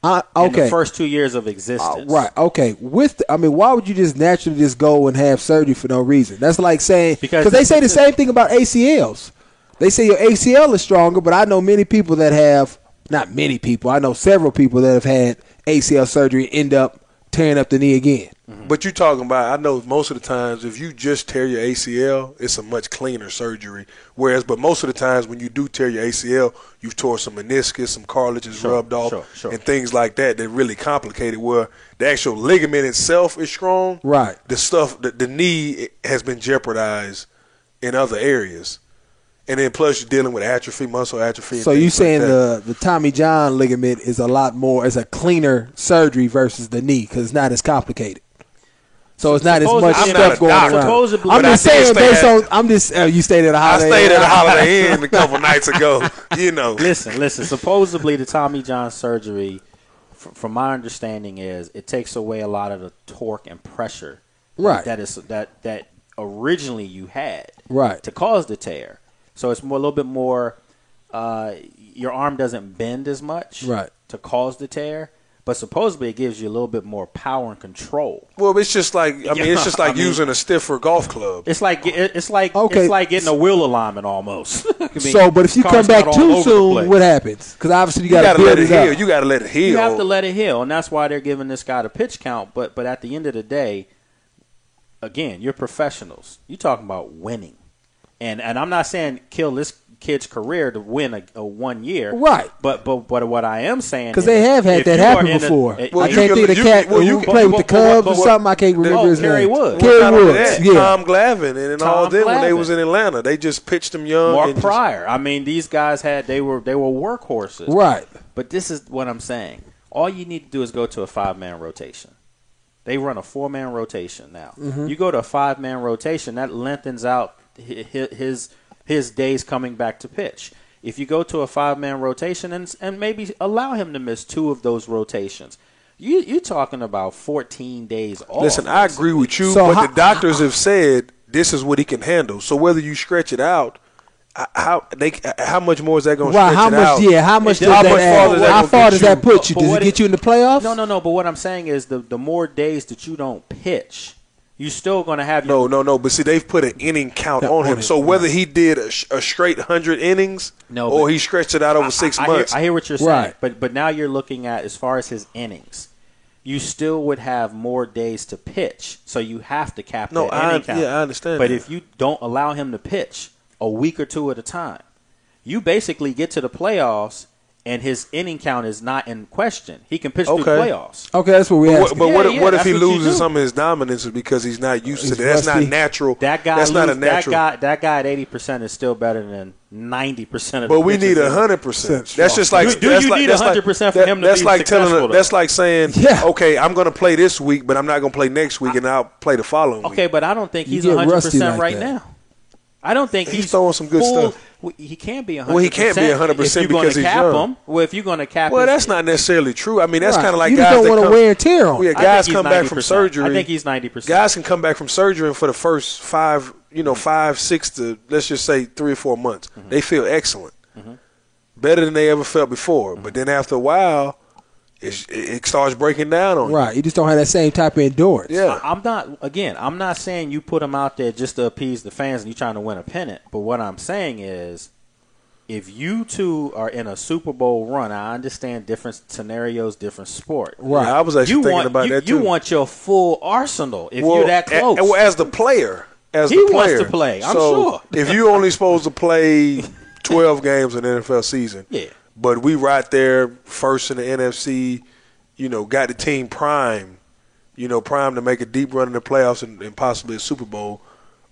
Okay. In the first 2 years of existence. Right. Okay. Why would you just naturally just go and have surgery for no reason? That's like saying because they say the same thing about ACLs. They say your ACL is stronger, but I know many people that have not many people. I know several people that have had ACL surgery and end up tearing up the knee again. Mm-hmm. But you're talking about, I know most of the times if you just tear your ACL, it's a much cleaner surgery. But most of the times when you do tear your ACL, you've tore some meniscus, some cartilage is rubbed off, and things like that that really complicate it, where the actual ligament itself is strong. Right. The stuff, the knee has been jeopardized in other areas. And then plus you're dealing with atrophy, muscle atrophy. So you saying the Tommy John ligament is it's a cleaner surgery versus the knee because it's not as complicated. So it's not as much stuff going around. I'm just saying based on you stayed at a Holiday Inn. I stayed at a Holiday Inn a couple nights ago. You know. Listen. Supposedly the Tommy John surgery, from my understanding, is it takes away a lot of the torque and pressure. Right. That originally you had. Right. To cause the tear. So it's a little bit more. Your arm doesn't bend as much. Right. To cause the tear. But supposedly it gives you a little bit more power and control. Well, it's just like using a stiffer golf club. It's like getting a wheel alignment almost. But if you come back too soon, what happens? Because obviously you got to let it heal. You got to let it heal. You have to let it heal, and that's why they're giving this guy the pitch count. But at the end of the day, again, you're professionals. You're talking about winning, and I'm not saying kill this kid's career to win a 1 year, right? But what I am saying, because they have had that happen before. I can't think of the cat who played with the Cubs or something. I can't remember his name. Kerry Woods, yeah. Tom Glavine, and all them when they was in Atlanta, they just pitched them young. Mark Pryor. I mean, these guys they were workhorses, right? But this is what I'm saying. All you need to do is go to a 5-man rotation. They run a 4-man rotation now. Mm-hmm. You go to a 5-man rotation, that lengthens out his days coming back to pitch. If you go to a 5-man rotation and maybe allow him to miss 2 of those rotations, you're talking about 14 days off. Listen, I agree with you, but the doctors have said this is what he can handle. So whether you stretch it out, how much more is that going to stretch it out? Yeah, how much does that add? How far does that put you? Does it get you in the playoffs? No. But what I'm saying is the more days that you don't pitch, you're still going to have No. But see, they've put an inning count on him. So whether he did a straight 100 innings or he stretched it out over 6 months. I hear what you're saying. Right. But now you're looking at, as far as his innings, you still would have more days to pitch. So you have to cap that inning count. Yeah, I understand. But if you don't allow him to pitch a week or 2 at a time, you basically get to the playoffs and his inning count is not in question. He can pitch through playoffs. Okay, that's what we asked. But what if he loses some of his dominance because he's not used to that? That's not natural. That guy, that's not a natural. That guy at 80% is still better than 90% of. But we need 100%. That's just like you need 100% for him to be successful. That's like saying, okay, I'm going to play this week, but I'm not going to play next week, and I'll play the following week. Okay, but I don't think he's 100% right now. I don't think he's throwing some good stuff. He can't be 100%. Well, he can't be 100% because he's young. Well, if you're going to cap him. That's not necessarily true. I mean, that's kind of like you guys just don't want to wear and tear on. Yeah, guys come back from surgery. I think he's 90%. Guys can come back from surgery, and for the first 5, 6 to, let's just say 3 or 4 months, they feel excellent. Better than they ever felt before. But then after a while, it starts breaking down on you. Right. You just don't have that same type of endurance. Yeah. I'm not saying you put him out there just to appease the fans and you're trying to win a pennant. But what I'm saying is, if you two are in a Super Bowl run, I understand different scenarios, different sport. Right. I was actually thinking about that too. You want your full arsenal if you're that close. As the player. He wants to play, I'm sure. If you're only supposed to play 12 games in the NFL season, but we right there first in the NFC, got the team primed, primed to make a deep run in the playoffs and possibly a Super Bowl,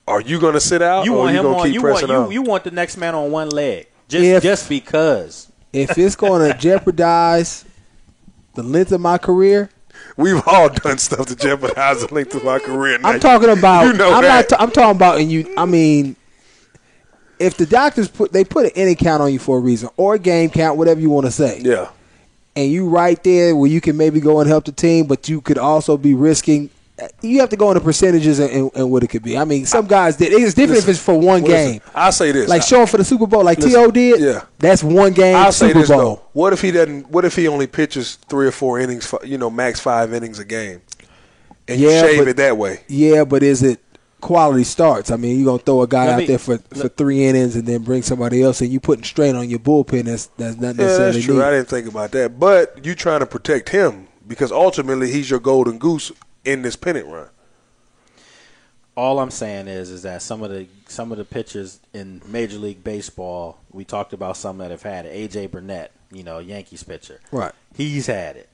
are you going to sit out or are you going to keep pressing on? You want the next man on one leg. Just because. If it's going to jeopardize the length of my career. We've all done stuff to jeopardize the length of our career. Now, I'm talking about. I'm talking about. I mean, if the doctors put an inning count on you for a reason, or a game count, whatever you want to say. Yeah. And you right there where you can maybe go and help the team, but you could also be risking. You have to go into percentages and what it could be. I mean, some guys did. It's different if it's for one game. I'll say this, like showing for the Super Bowl, like T.O. did. Yeah, that's one game. I'll Super say this Bowl. though. What if he doesn't? What if he only pitches 3 or 4 innings? Max 5 innings a game, and you shave it that way. Yeah, but is it quality starts? I mean, you're gonna throw a guy out there for 3 innings and then bring somebody else, and you putting strain on your bullpen. That's not necessarily. That's true. Needed. I didn't think about that, but you trying to protect him because ultimately he's your golden goose in this pennant run. All I'm saying is that some of the pitchers in Major League Baseball, we talked about some that have had it. A.J. Burnett, Yankees pitcher. Right. He's had it.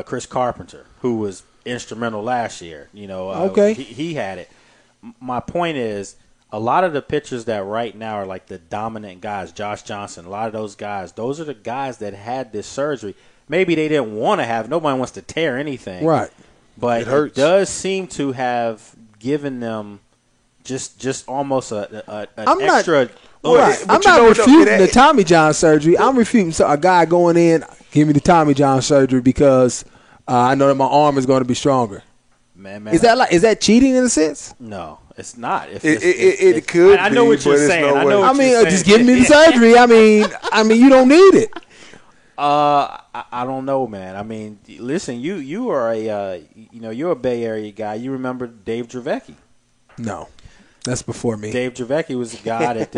Chris Carpenter, who was instrumental last year, okay. He had it. My point is, a lot of the pitchers that right now are like the dominant guys, Josh Johnson, a lot of those guys, those are the guys that had this surgery. Maybe they didn't want to have. Nobody wants to tear anything. Right. But it does seem to have given them just almost an extra. I'm not refuting the Tommy John surgery. I'm refuting a guy going in, give me the Tommy John surgery because I know that my arm is going to be stronger. Man, is that cheating in a sense? No, it's not. It could. I know what you're saying. I mean, just give me the surgery. I mean, you don't need it. I don't know, man. I mean, listen, you are you're a Bay Area guy. You remember Dave Dravecky? No, that's before me. Dave Dravecky was a guy that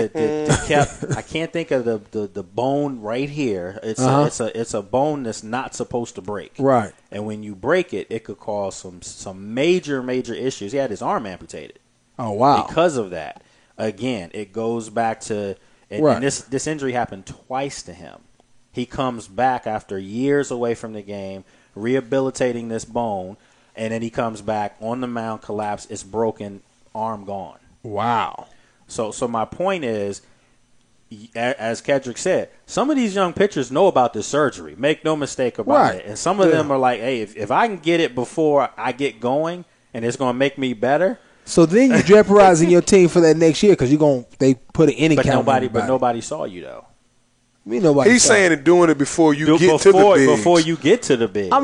kept. I can't think of the bone right here. It's a bone that's not supposed to break. Right. And when you break it, it could cause some major issues. He had his arm amputated. Oh wow! Because of that, again, it goes back to and this injury happened twice to him. He comes back after years away from the game, rehabilitating this bone, and then he comes back on the mound, collapsed, it's broken, arm gone. Wow. So my point is, as Kedrick said, some of these young pitchers know about this surgery. Make no mistake about it. And some of them are like, hey, if I can get it before I get going and it's going to make me better. So then you're jeopardizing your team for that next year because they put an inning count on But nobody saw you, though. He's saying and doing it before you get to the bigs. Before you get to the bigs. I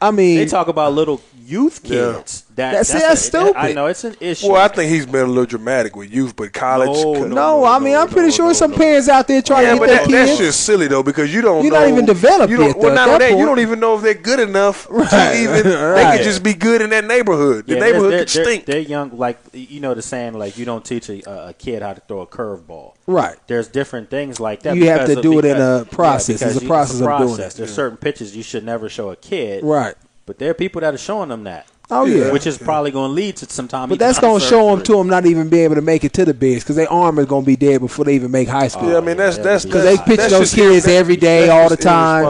mean, they talk about little youth kids. Yeah. That's stupid. I know it's an issue. Well, I think he's been a little dramatic with youth, but college. No, I'm pretty sure some parents out there trying to get their kids. That's just silly though because you don't. You're not even developed yet. Well, not only that, you don't even know if they're good enough to even. They could just be good in that neighborhood. The neighborhood could stink. They're young, like the saying, like you don't teach a kid how to throw a curveball. Right. There's different things like that. You have to do it in a process. There's a process of doing it. There's certain pitches you should never show a kid. Right. But there are people that are showing them that. Oh, yeah. Which is probably going to lead to sometime. But that's going to show them to them not even being able to make it to the bigs because their arm is going to be dead before they even make high school. Yeah, I mean, that's because they pitch those kids every day, all the time.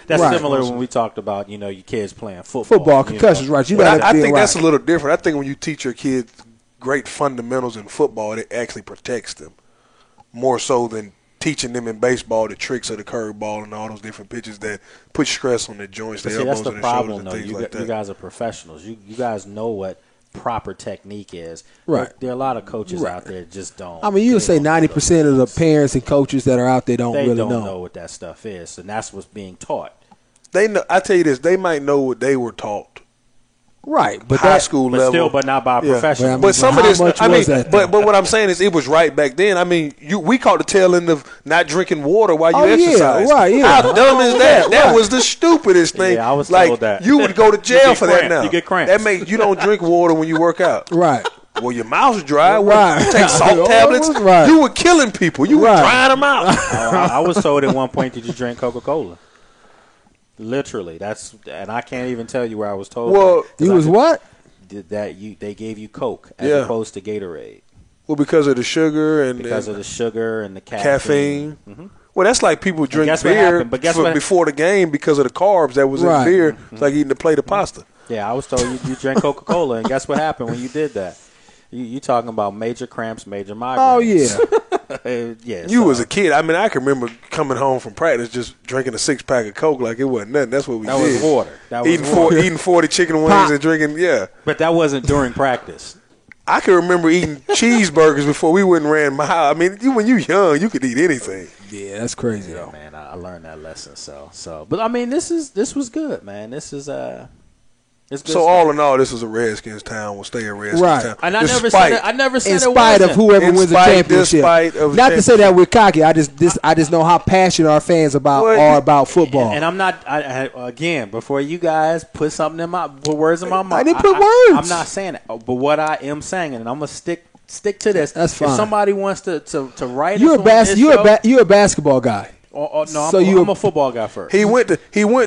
That's Right. similar when we talked about, your kids playing football. Football, concussions, right. I think that's a little different. I think when you teach your kids great fundamentals in football, it actually protects them more so than teaching them in baseball the tricks of the curveball and all those different pitches that put stress on the joints, the elbows, and the shoulders, and things like that. You guys are professionals. You guys know what proper technique is. Right. There are a lot of coaches out there that just don't. I mean, you would say 90% of the parents and coaches that are out there don't really know what that stuff is, and that's what's being taught. They know. I tell you this, they might know what they were taught. Right, but high school level, still, but not by a professional. But some of this, but what I'm saying is, it was right back then. I mean, we caught the tail end of not drinking water while you exercise. How dumb is that? That was the stupidest thing. Yeah, I was like, told that. You would go to jail for that now. You get cramps. That makes you don't drink water when you work out. Right. Well, your mouth's dry. Right. You take salt tablets. Right. You were killing people. You were drying them out. I was told at one point that you drink Coca-Cola. Literally, and I can't even tell you where I was told. Well, you was what? They gave you Coke as opposed to Gatorade. Well, because of the sugar and the caffeine. Mm-hmm. Well, that's like people drink beer before the game because of the carbs that was in beer. It's like eating a plate of pasta. Yeah, I was told you drank Coca-Cola, and guess what happened when you did that? You talking about major cramps, major migraines. Oh, yeah. Yeah. You was a kid. I mean, I can remember coming home from practice just drinking a 6-pack of Coke like it wasn't nothing. That's what we did. That was water. Eating 40 chicken wings and drinking, But that wasn't during practice. I can remember eating cheeseburgers before we went and ran mile. I mean, when you young, you could eat anything. Yeah, that's crazy though. Man, I learned that lesson. So, but I mean, this was good, man. This is it's good so stuff. all in all, this was a Redskins town. We'll stay a Redskins town. And I never said in spite of whoever wins the championship. Not to say that we're cocky. I just know how passionate our fans are about football. And I'm not. Again, before you guys put something put words in my mouth. I didn't put words. I'm not saying it. But what I am saying, and I'm gonna stick to this. That's fine. If somebody wants to write, you're a basketball guy. No, I'm a football guy first. He went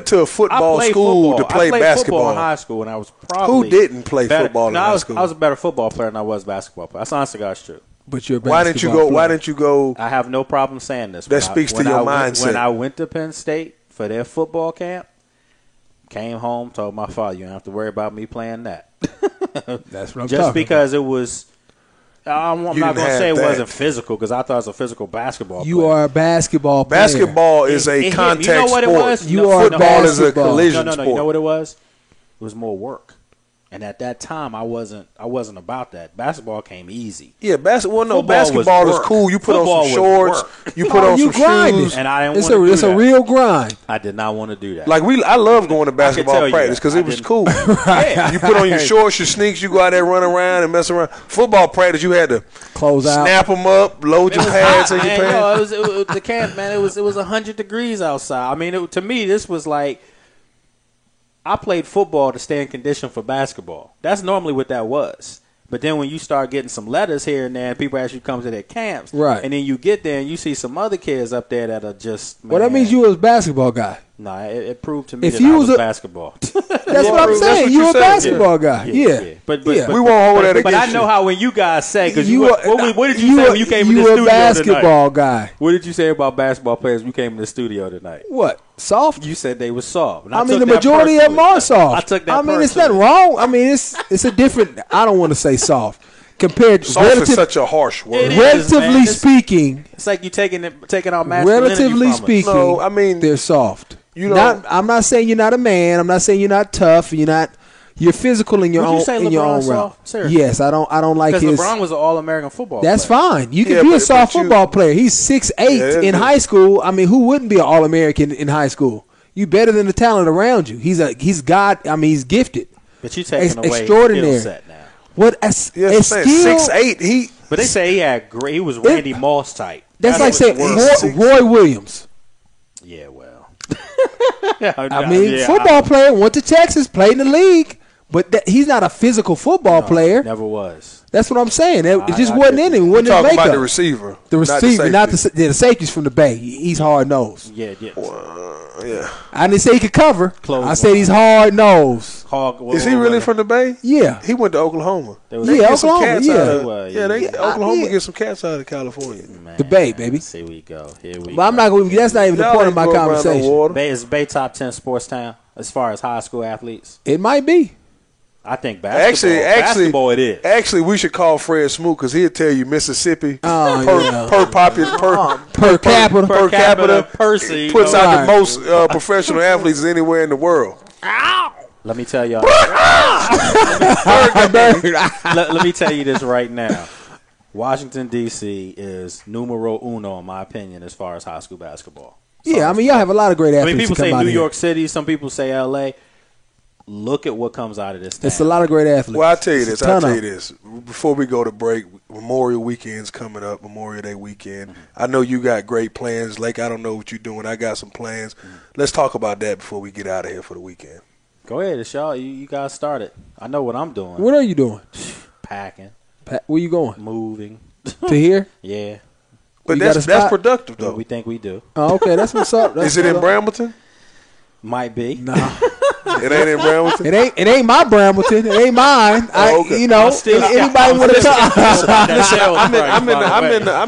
to a football school to play basketball. I played football in high school, and I was probably who didn't play football in high school? I was a better football player than I was basketball player. That's honest to God's truth. But you're a Why didn't you go? I have no problem saying this. That speaks to your mindset. When I went to Penn State for their football camp, came home, told my father, "You don't have to worry about me playing that." That's what I'm just talking because about. It was. I'm not going to say it wasn't physical because I thought it was a physical basketball. You are a basketball player. Basketball is a contact sport. You know what it was? Football is a collision sport. You know what it was? It was more work. And at that time, I wasn't about that. Basketball came easy. Yeah, basketball is cool. You put on some shorts. You put on some shoes. And I didn't want to do that. It's a real grind. I did not want to do that. Like I love going to basketball practice because it was cool. You put on your shorts, your sneaks, you go out there, run around and mess around. Football practice, you had to close out, snap them up, load your pads in your pants. It was the camp, man. It was 100 degrees outside. I mean, to me, this was like. I played football to stay in condition for basketball. That's normally what that was. But then when you start getting some letters here and there, and people actually come to their camps, right? And then you get there and you see some other kids up there that are just. Well, that means you was a basketball guy. No, it proved to me that I was basketball. That's what I'm saying. You're a basketball guy. Yeah. But we won't hold that against you. But I know how when you guys say, because what did you say when you came in the studio tonight? You a basketball guy. What did you say about basketball players when you came in the studio tonight? What? Soft? You said they were soft. I mean, the majority of them are soft. I took that I mean, it's nothing wrong. I mean, it's a different. I don't want to say soft. Compared to soft is such a harsh word. Relatively speaking, it's like you taking out masculinity. Relatively speaking, no, I mean they're soft. I'm not saying you're not a man. I'm not saying you're not tough. You're physical in your own realm. Yes, I don't like his. Because LeBron was an All-American football player. That's fine. You can be a soft football player. He's 6'8" in high school. I mean, who wouldn't be an All-American in high school? You better than the talent around you. He's gifted. But you taking away extraordinary. Skill set now. What a skill. 6'8". But they say he was Randy Moss type. That's like saying Roy Williams. Yeah, well. I mean, football player, went to Texas, played in the league, but he's not a physical football player. Never was. That's what I'm saying. It just wasn't in him. Wasn't talking about the receiver. The receiver, not the safety's from the Bay. He's hard nosed. Yeah. Yeah. I didn't say he could cover. Close I said he's hard nosed. Is he really from the Bay? Yeah. He went to Oklahoma. Yeah, Oklahoma. Oklahoma get some cats out of California. Man, the Bay, baby. Here we go. But I'm not going. That's not even the point of my conversation. Is Bay top 10 sports town as far as high school athletes? It might be. I think basketball it is. Actually, we should call Fred Smoot because he'll tell you Mississippi per capita Percy puts out the most professional athletes anywhere in the world. Let me tell y'all. let me tell you this right now. Washington, D.C. is numero uno, in my opinion, as far as high school basketball. Yeah, I mean, y'all have a lot of great athletes. People say New York City. Some people say L.A. Look at what comes out of this town. It's a lot of great athletes. Well, I'll tell you this. Before we go to break, Memorial Weekend's coming up, Memorial Day weekend. I know you got great plans. Lake, I don't know what you're doing. I got some plans. Let's talk about that before we get out of here for the weekend. Go ahead. It's y'all. You guys started. I know what I'm doing. What are you doing? Packing. Where you going? Moving. To here? Yeah. But that's productive, though. We think we do. Oh, okay. That's what's up. Is it in Brambleton? Might be. Nah. It ain't in Brambleton? It ain't my Brambleton. It ain't mine. Okay. Anybody want to talk? I'm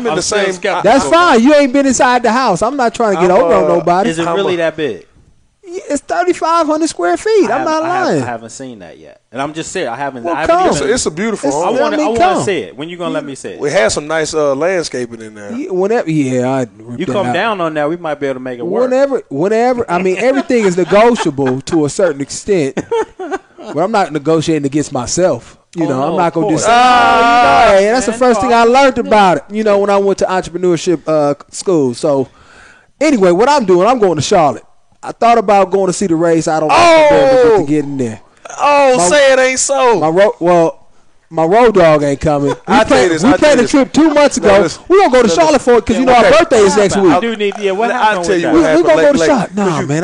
in the same. That's fine. You ain't been inside the house. I'm not trying to get over on nobody. Is it really that big? It's 3,500 square feet. I'm not lying. I haven't seen that yet, and I'm just saying I haven't. Well, I haven't come. It's a beautiful home. I want to see it. When you gonna let me see it? We had some nice landscaping in there. Whenever, you come down on that, we might be able to make it work. Whenever. I mean, everything is negotiable to a certain extent, but I'm not negotiating against myself. I'm not gonna just say, hey, that's the first thing I learned about it. When I went to entrepreneurship school. So, anyway, what I'm doing, I'm going to Charlotte. I thought about going to see the race. I don't know to get in there. Say it ain't so. My road dog ain't coming. We planned a trip 2 months ago. We're going to go to Charlotte for it because our birthday is next week. I do need what happened. I'll tell you what happened. We're going to go to Charlotte. Nah, man.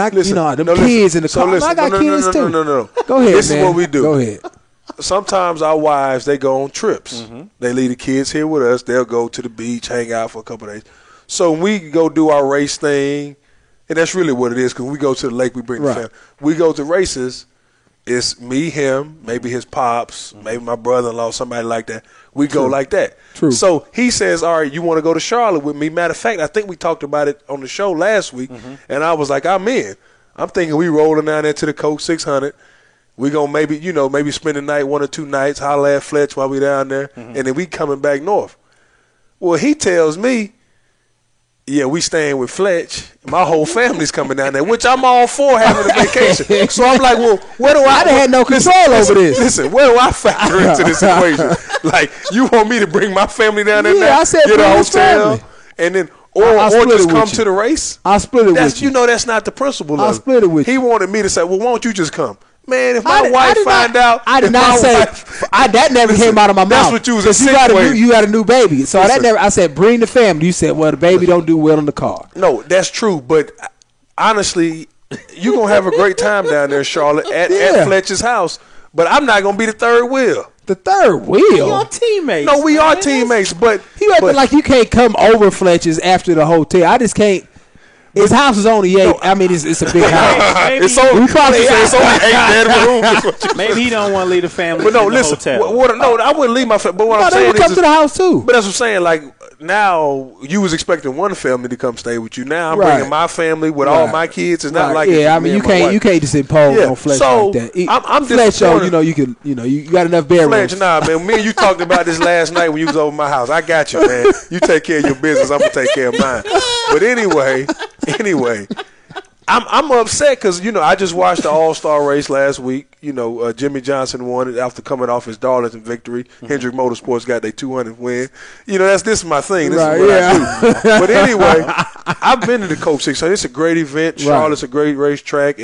Them kids in the car. I got kids too. No. Go ahead, This is what we do. Go ahead. Sometimes our wives, they go on trips. They leave the kids here with us. They'll go to the beach, hang out for a couple of days. So we go do our race thing. And that's really what it is because we go to the lake, we bring the family. We go to races, it's me, him, maybe his pops, maybe my brother-in-law, somebody like that. We go like that. True. So he says, all right, you want to go to Charlotte with me? Matter of fact, I think we talked about it on the show last week, and I was like, I'm in. I'm thinking we rolling down there to the Coke 600. We going to maybe spend the night, 1 or 2 nights, holler at Fletch while we down there, and then we coming back north. Well, he tells me, yeah, we staying with Fletch. My whole family's coming down there, which I'm all for having a vacation. So I'm like, well, where do I had no control over this. Listen, where do I factor into this equation? Like, you want me to bring my family down there now? I said get bring a his hotel, family. and then or just come to the race? I'll split it with you. That's not the principle. I'll split it with you. He wanted me to say, well, why don't you just come? Man, if my wife find out, I did not say that. Never came out of my mouth. That's what you was insinuating. You got a new baby, so that never. I said bring the family. You said, well, the baby don't do well in the car. No, that's true. But honestly, you gonna have a great time down there, Charlotte, at Fletcher's house. But I'm not gonna be the third wheel. The third wheel. You're teammates. No, we are teammates. But you acting like you can't come over Fletcher's after the hotel. I just can't. His house is only 8. I mean, it's a big house. It's only 8 bedrooms. Maybe he don't want to leave the family. But no, in the listen. hotel. I wouldn't leave my family. But what I'm saying is, come to the house too. But that's what I'm saying. Like now, you was expecting one family to come stay with you. Now I'm bringing my family with all my kids. It's not like I mean, you can't just impose on Fletch like that. I'm Fletch, you got enough bedrooms. Fletch, nah, man. Me and you talked about this last night when you was over my house. I got you, man. You take care of your business. I'm gonna take care of mine. But anyway. I'm upset because, I just watched the All-Star race last week. Jimmy Johnson won it after coming off his Darlington victory. Hendrick Motorsports got their 200th win. This is my thing. This is what I do. But anyway, I've been to the Coke 600. It's a great event. Charlotte's a great racetrack.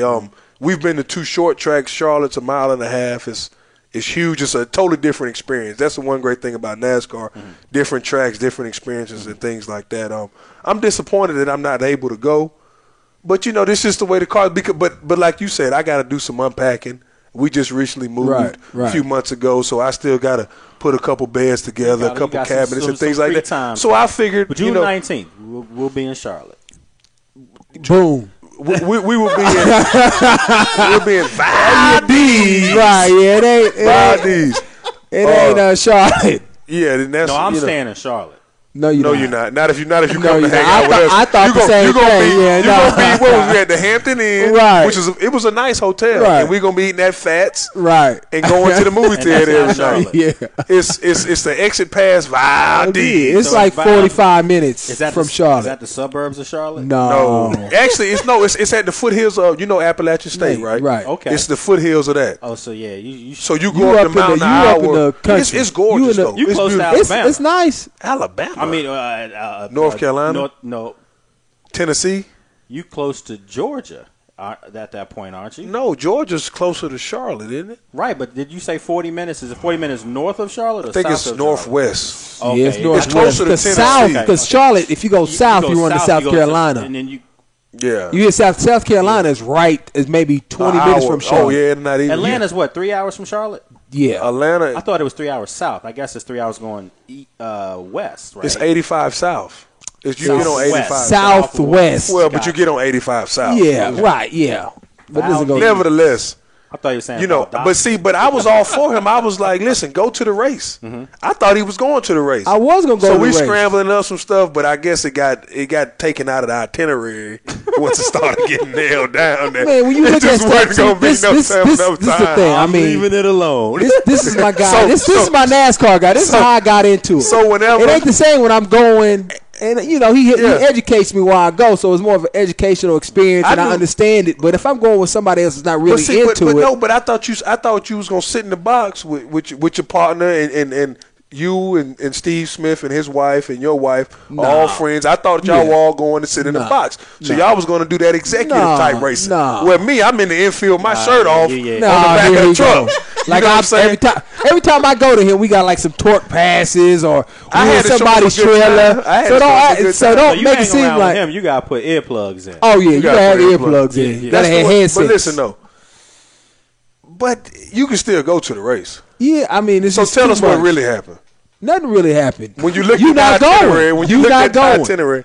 We've been to 2 short tracks. Charlotte's a 1.5 miles. It's huge. It's a totally different experience. That's the one great thing about NASCAR. Different tracks, different experiences, and things like that. I'm disappointed that I'm not able to go. But, this is just the way the car – but like you said, I got to do some unpacking. We just recently moved a few months ago, so I still got to put a couple beds together, a couple cabinets and things like that. So I figured – June 19th, we'll be in Charlotte. Boom. we would be in Valdez. Right, yeah, Valdez. It ain't Charlotte. Yeah, then that's No, I'm staying in Charlotte. No, you're not. Not if you come to hang I out with us. I thought the same thing. You're gonna be what was we at the Hampton Inn, Right. which it was a nice hotel, Right. and we're gonna be eating at Fats, right, and going to the movie theater every night. Yeah, it's the exit past Valdez. It's like 45 minutes from Charlotte. Is that the suburbs of Charlotte? No, actually, it's at the foothills of Appalachian State, right? Right. Okay. It's the foothills of that. Oh, so yeah, you So you go up the mountain an up in hour. the country. It's gorgeous though. You It's close to beautiful. Alabama. It's nice. Alabama. I mean, North Carolina? No, Tennessee. you close to Georgia at that point, aren't you? No, Georgia's closer to Charlotte, isn't it? Right, but did you say 40 minutes? Is it 40 minutes north of Charlotte or I think south it's of northwest. Charlotte? Yeah, it's Okay. northwest. closer to Tennessee. South, because Charlotte, if you go south, go you run to South you go Carolina. and then you Yeah. You hit South Carolina is right is maybe 20 minutes from Charlotte. Oh yeah, not even. Atlanta's what, 3 hours from Charlotte? Yeah. Atlanta. I thought it was 3 hours south. I guess it's 3 hours going west, right? It's 85 south. You get on 85 Southwest. Well, but you get on 85 south. Yeah, right, yeah. But it doesn't go. Nevertheless, I thought you were saying but I was all for him. I was like, listen, go to the race. I thought he was going to the race. I was going to go to the race. So we scrambling up some stuff, but I guess it got taken out of the itinerary once it started getting nailed down. There. Man, when you look at stuff, this is the thing. I mean, leaving it alone. This is my guy. This is my NASCAR guy. This is how I got into it. So whenever it ain't the same when I'm going. And he educates me while I go, so it's more of an educational experience, and I understand it. But if I'm going with somebody else that's not really into it, no. But I thought you was gonna sit in the box with your partner and you and Steve Smith and his wife and your wife, all friends. I thought y'all were all going to sit in the box. So y'all was going to do that executive type racing. Well, me, I'm in the infield, my shirt off on the back of the truck. Like I'm saying, every time I go to him, we got like some torque passes or I had somebody's trailer. So don't make it seem like him. You gotta put earplugs in. Oh yeah, you gotta have earplugs in. You gotta have headsets. But listen though, but you can still go to the race. Yeah, I mean, it's so tell us what really happened. Nothing really happened. When you look at the itinerary, going. when you look at the itinerary,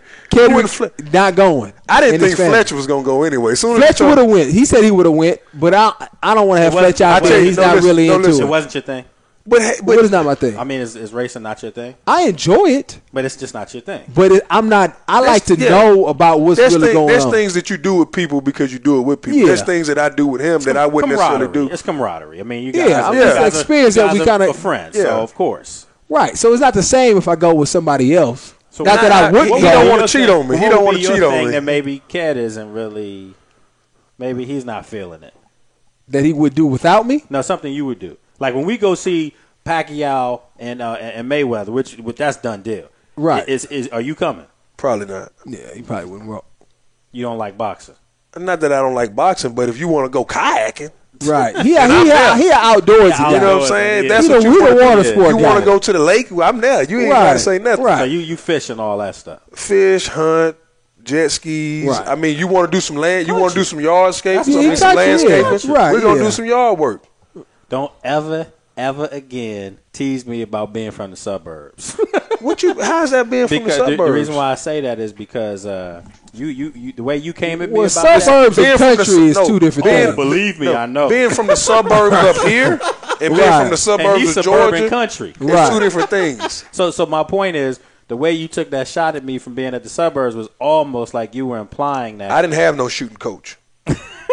not going. I didn't think Fletcher was going to go anyway. Fletcher would have went. He said he would have went, but I don't want to have Fletcher out there. He's not really into it. It wasn't your thing. But it's not my thing. I mean, is racing not your thing? I enjoy it, but it's just not your thing. But I'm not. I like to know about what's really going on. There's things that you do with people because you do it with people. There's things that I do with him that I wouldn't necessarily do. It's camaraderie. I mean, you guys. It's experience that we kind of friends. So of course. Right. So it's not the same if I go with somebody else. So not that I wouldn't. He don't want to cheat on me. He don't want to cheat on me. That maybe Cat isn't really. Maybe he's not feeling it. That he would do without me? No, something you would do. Like when we go see Pacquiao and Mayweather, which that's done deal. Right. Are you coming? Probably not. Yeah, he probably wouldn't roll. You don't like boxing? Not that I don't like boxing, but if you want to go kayaking. Right. He outdoors. You know what I'm saying? Yeah. That's what you want. Water sport you want to go to the lake? I'm there. You ain't got to say nothing. Right. So you fish and all that stuff. Fish, hunt, jet skis. Right. I mean, you want to do some land? You want to do some yard scapes? Some landscaping? Right. We're gonna do some yard work. Don't ever again tease me about being from the suburbs. How's that being from the suburbs? The reason why I say that is because you the way you came at me about suburbs that. and country is two different things. Believe me, I know. Being from the suburbs up here and being from the suburbs of Georgia, country, it's two different things. So my point is, the way you took that shot at me from being at the suburbs was almost like you were implying that I didn't have no shooting coach.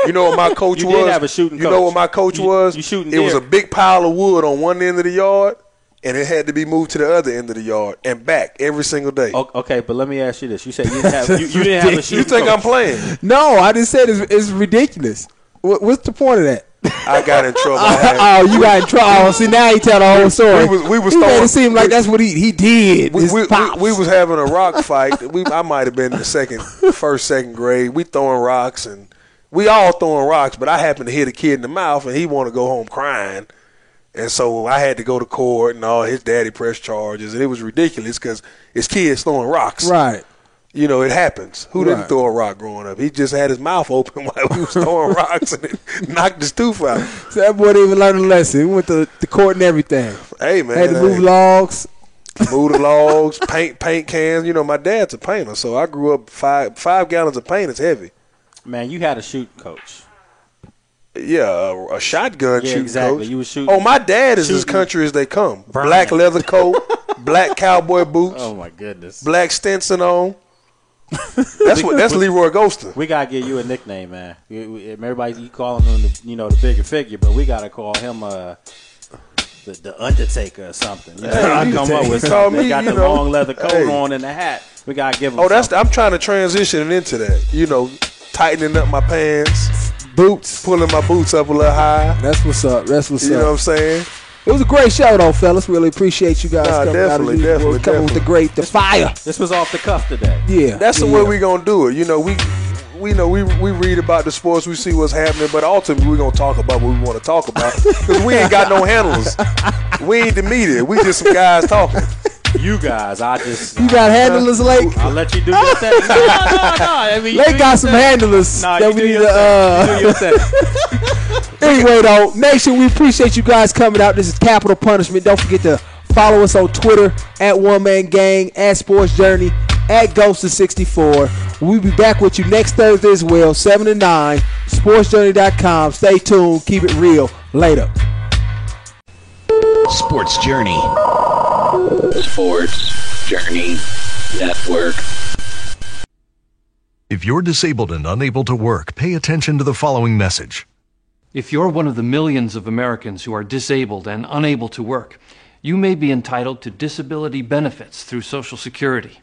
You know what my coach was? You did have a shooting coach. You know what my coach was? You shooting It was a big pile of wood on one end of the yard, and it had to be moved to the other end of the yard and back every single day. Okay, but let me ask you this: you said you didn't have you didn't have a shooting. You think coach. I'm playing? No, I just said it's ridiculous. What's the point of that? I got in trouble. You got in trouble. Oh, see, now he tell the whole story. We was he made it seem like that's what he did. We was having a rock fight. I might have been in the first, second grade. We throwing rocks, and we all throwing rocks, but I happened to hit a kid in the mouth, and he wanted to go home crying. And so I had to go to court, and all his daddy pressed charges, and it was ridiculous because his kids throwing rocks. Right. You know, it happens. Who didn't throw a rock growing up? He just had his mouth open while we was throwing rocks, and it knocked his tooth out. So that boy didn't even learn a lesson. He went to the court and everything. Hey, man. Had to move logs. Move the logs, paint cans. You know, my dad's a painter, so I grew up 5 gallons of paint is heavy. Man, you had a shooting coach. Yeah, a shotgun shooting exactly. coach. You was shooting. Oh, my dad is as country as they come. Black leather coat, black cowboy boots. Oh my goodness. Black Stinson on. That's Leroy Ghostin. We gotta give you a nickname, man. Everybody, you call him the bigger figure, but we gotta call him the Undertaker or something. You know, I come up with something. They got the long leather coat on and the hat. We gotta give him. I'm trying to transition into that. You know, tightening up my pants, boots, pulling my boots up a little high. That's what's up. You know what I'm saying? It was a great show, though, fellas. Really appreciate you guys coming with the fire. This was off the cuff today. Yeah, that's the way we gonna do it. You know, we read about the sports, we see what's happening, but ultimately we're gonna talk about what we want to talk about because we ain't got no handlers. We ain't the media. We just some guys talking. You guys, you got handlers, Lake? I'll let you do your thing. No. I mean, Lake got some handlers. No, that you we do need your thing. Anyway, though, Nation, we appreciate you guys coming out. This is Capital Punishment. Don't forget to follow us on Twitter at One Man Gang, at Sports Journey, at Ghost64. We'll be back with you next Thursday as well, 7 to 9. SportsJourney.com. Stay tuned. Keep it real. Later. Sports Journey. Sports Journey Network. If you're disabled and unable to work, pay attention to the following message. If you're one of the millions of Americans who are disabled and unable to work, you may be entitled to disability benefits through Social Security.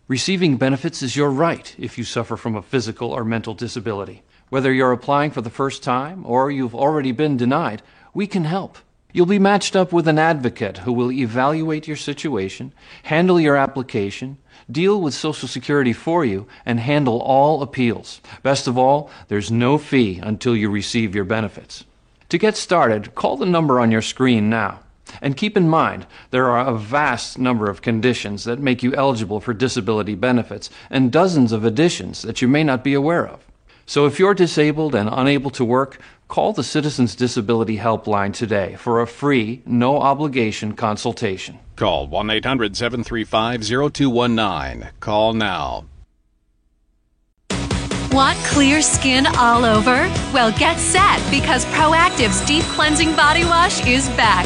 Receiving benefits is your right if you suffer from a physical or mental disability. Whether you're applying for the first time or you've already been denied, we can help. You'll be matched up with an advocate who will evaluate your situation, handle your application, deal with Social Security for you, and handle all appeals. Best of all, there's no fee until you receive your benefits. To get started, call the number on your screen now. And keep in mind, there are a vast number of conditions that make you eligible for disability benefits and dozens of additions that you may not be aware of. So if you're disabled and unable to work, call the Citizens Disability Helpline today for a free, no-obligation consultation. Call 1-800-735-0219. Call now. Want clear skin all over? Well, get set because Proactive's Deep Cleansing Body Wash is back.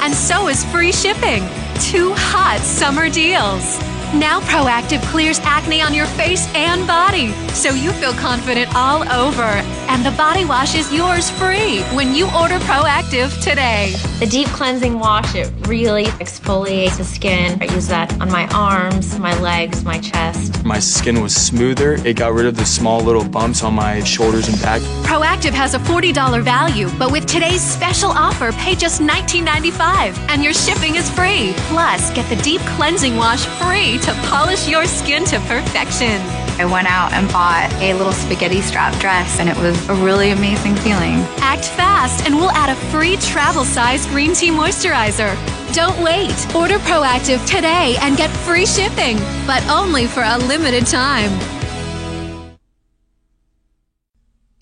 And so is free shipping. 2 hot summer deals. Now Proactive clears acne on your face and body, so you feel confident all over. And the body wash is yours free when you order Proactive today. The deep cleansing wash, it really exfoliates the skin. I use that on my arms, my legs, my chest. My skin was smoother. It got rid of the small little bumps on my shoulders and back. Proactive has a $40 value, but with today's special offer, pay just $19.95 and your shipping is free. Plus, get the deep cleansing wash free to polish your skin to perfection. I went out and bought a little spaghetti strap dress, and it was a really amazing feeling. Act fast, and we'll add a free travel-size green tea moisturizer. Don't wait. Order Proactive today and get free shipping, but only for a limited time.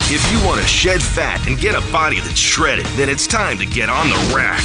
If you want to shed fat and get a body that's shredded, then it's time to get on the rack.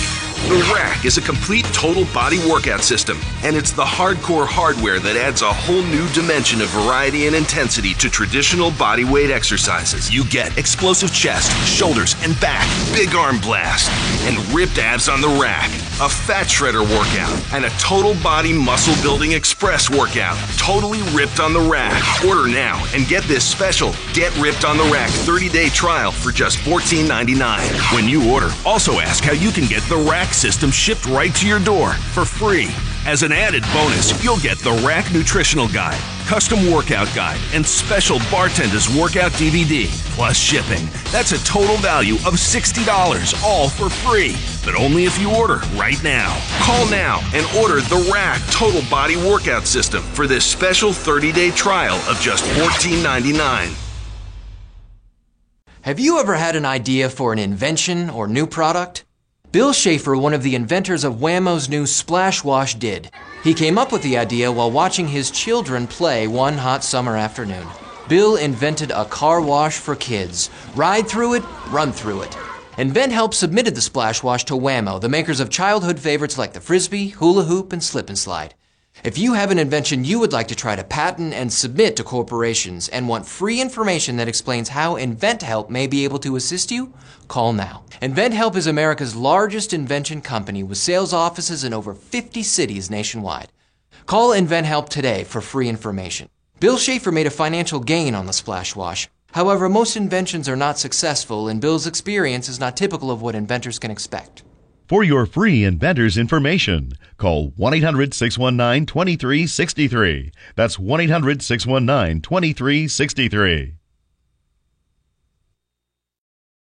The Rack is a complete total body workout system, and it's the hardcore hardware that adds a whole new dimension of variety and intensity to traditional body weight exercises. You get explosive chest, shoulders, and back, big arm blast, and ripped abs on the rack, a fat shredder workout, and a total body muscle building express workout, totally ripped on the rack. Order now and get this special Get Ripped on the Rack 30-day trial for just $14.99. When you order, also ask how you can get the Rack system shipped right to your door for free. As an added bonus, you'll get the Rack Nutritional Guide, custom workout guide, and special Bartender's Workout DVD, plus shipping. That's a total value of $60, all for free, but only if you order right now. Call now and order the Rack Total Body Workout System for this special 30-day trial of just $14.99. Have you ever had an idea for an invention or new product? Bill Schaefer, one of the inventors of Wham-O's new Splash Wash, did. He came up with the idea while watching his children play one hot summer afternoon. Bill invented a car wash for kids. Ride through it, run through it. Invent Help submitted the Splash Wash to Wham-O, the makers of childhood favorites like the Frisbee, Hula Hoop, and Slip and Slide. If you have an invention you would like to try to patent and submit to corporations and want free information that explains how InventHelp may be able to assist you, call now. InventHelp is America's largest invention company with sales offices in over 50 cities nationwide. Call InventHelp today for free information. Bill Schaefer made a financial gain on the Splash Wash. However, most inventions are not successful, and Bill's experience is not typical of what inventors can expect. For your free inventor's information, call 1-800-619-2363. That's 1-800-619-2363.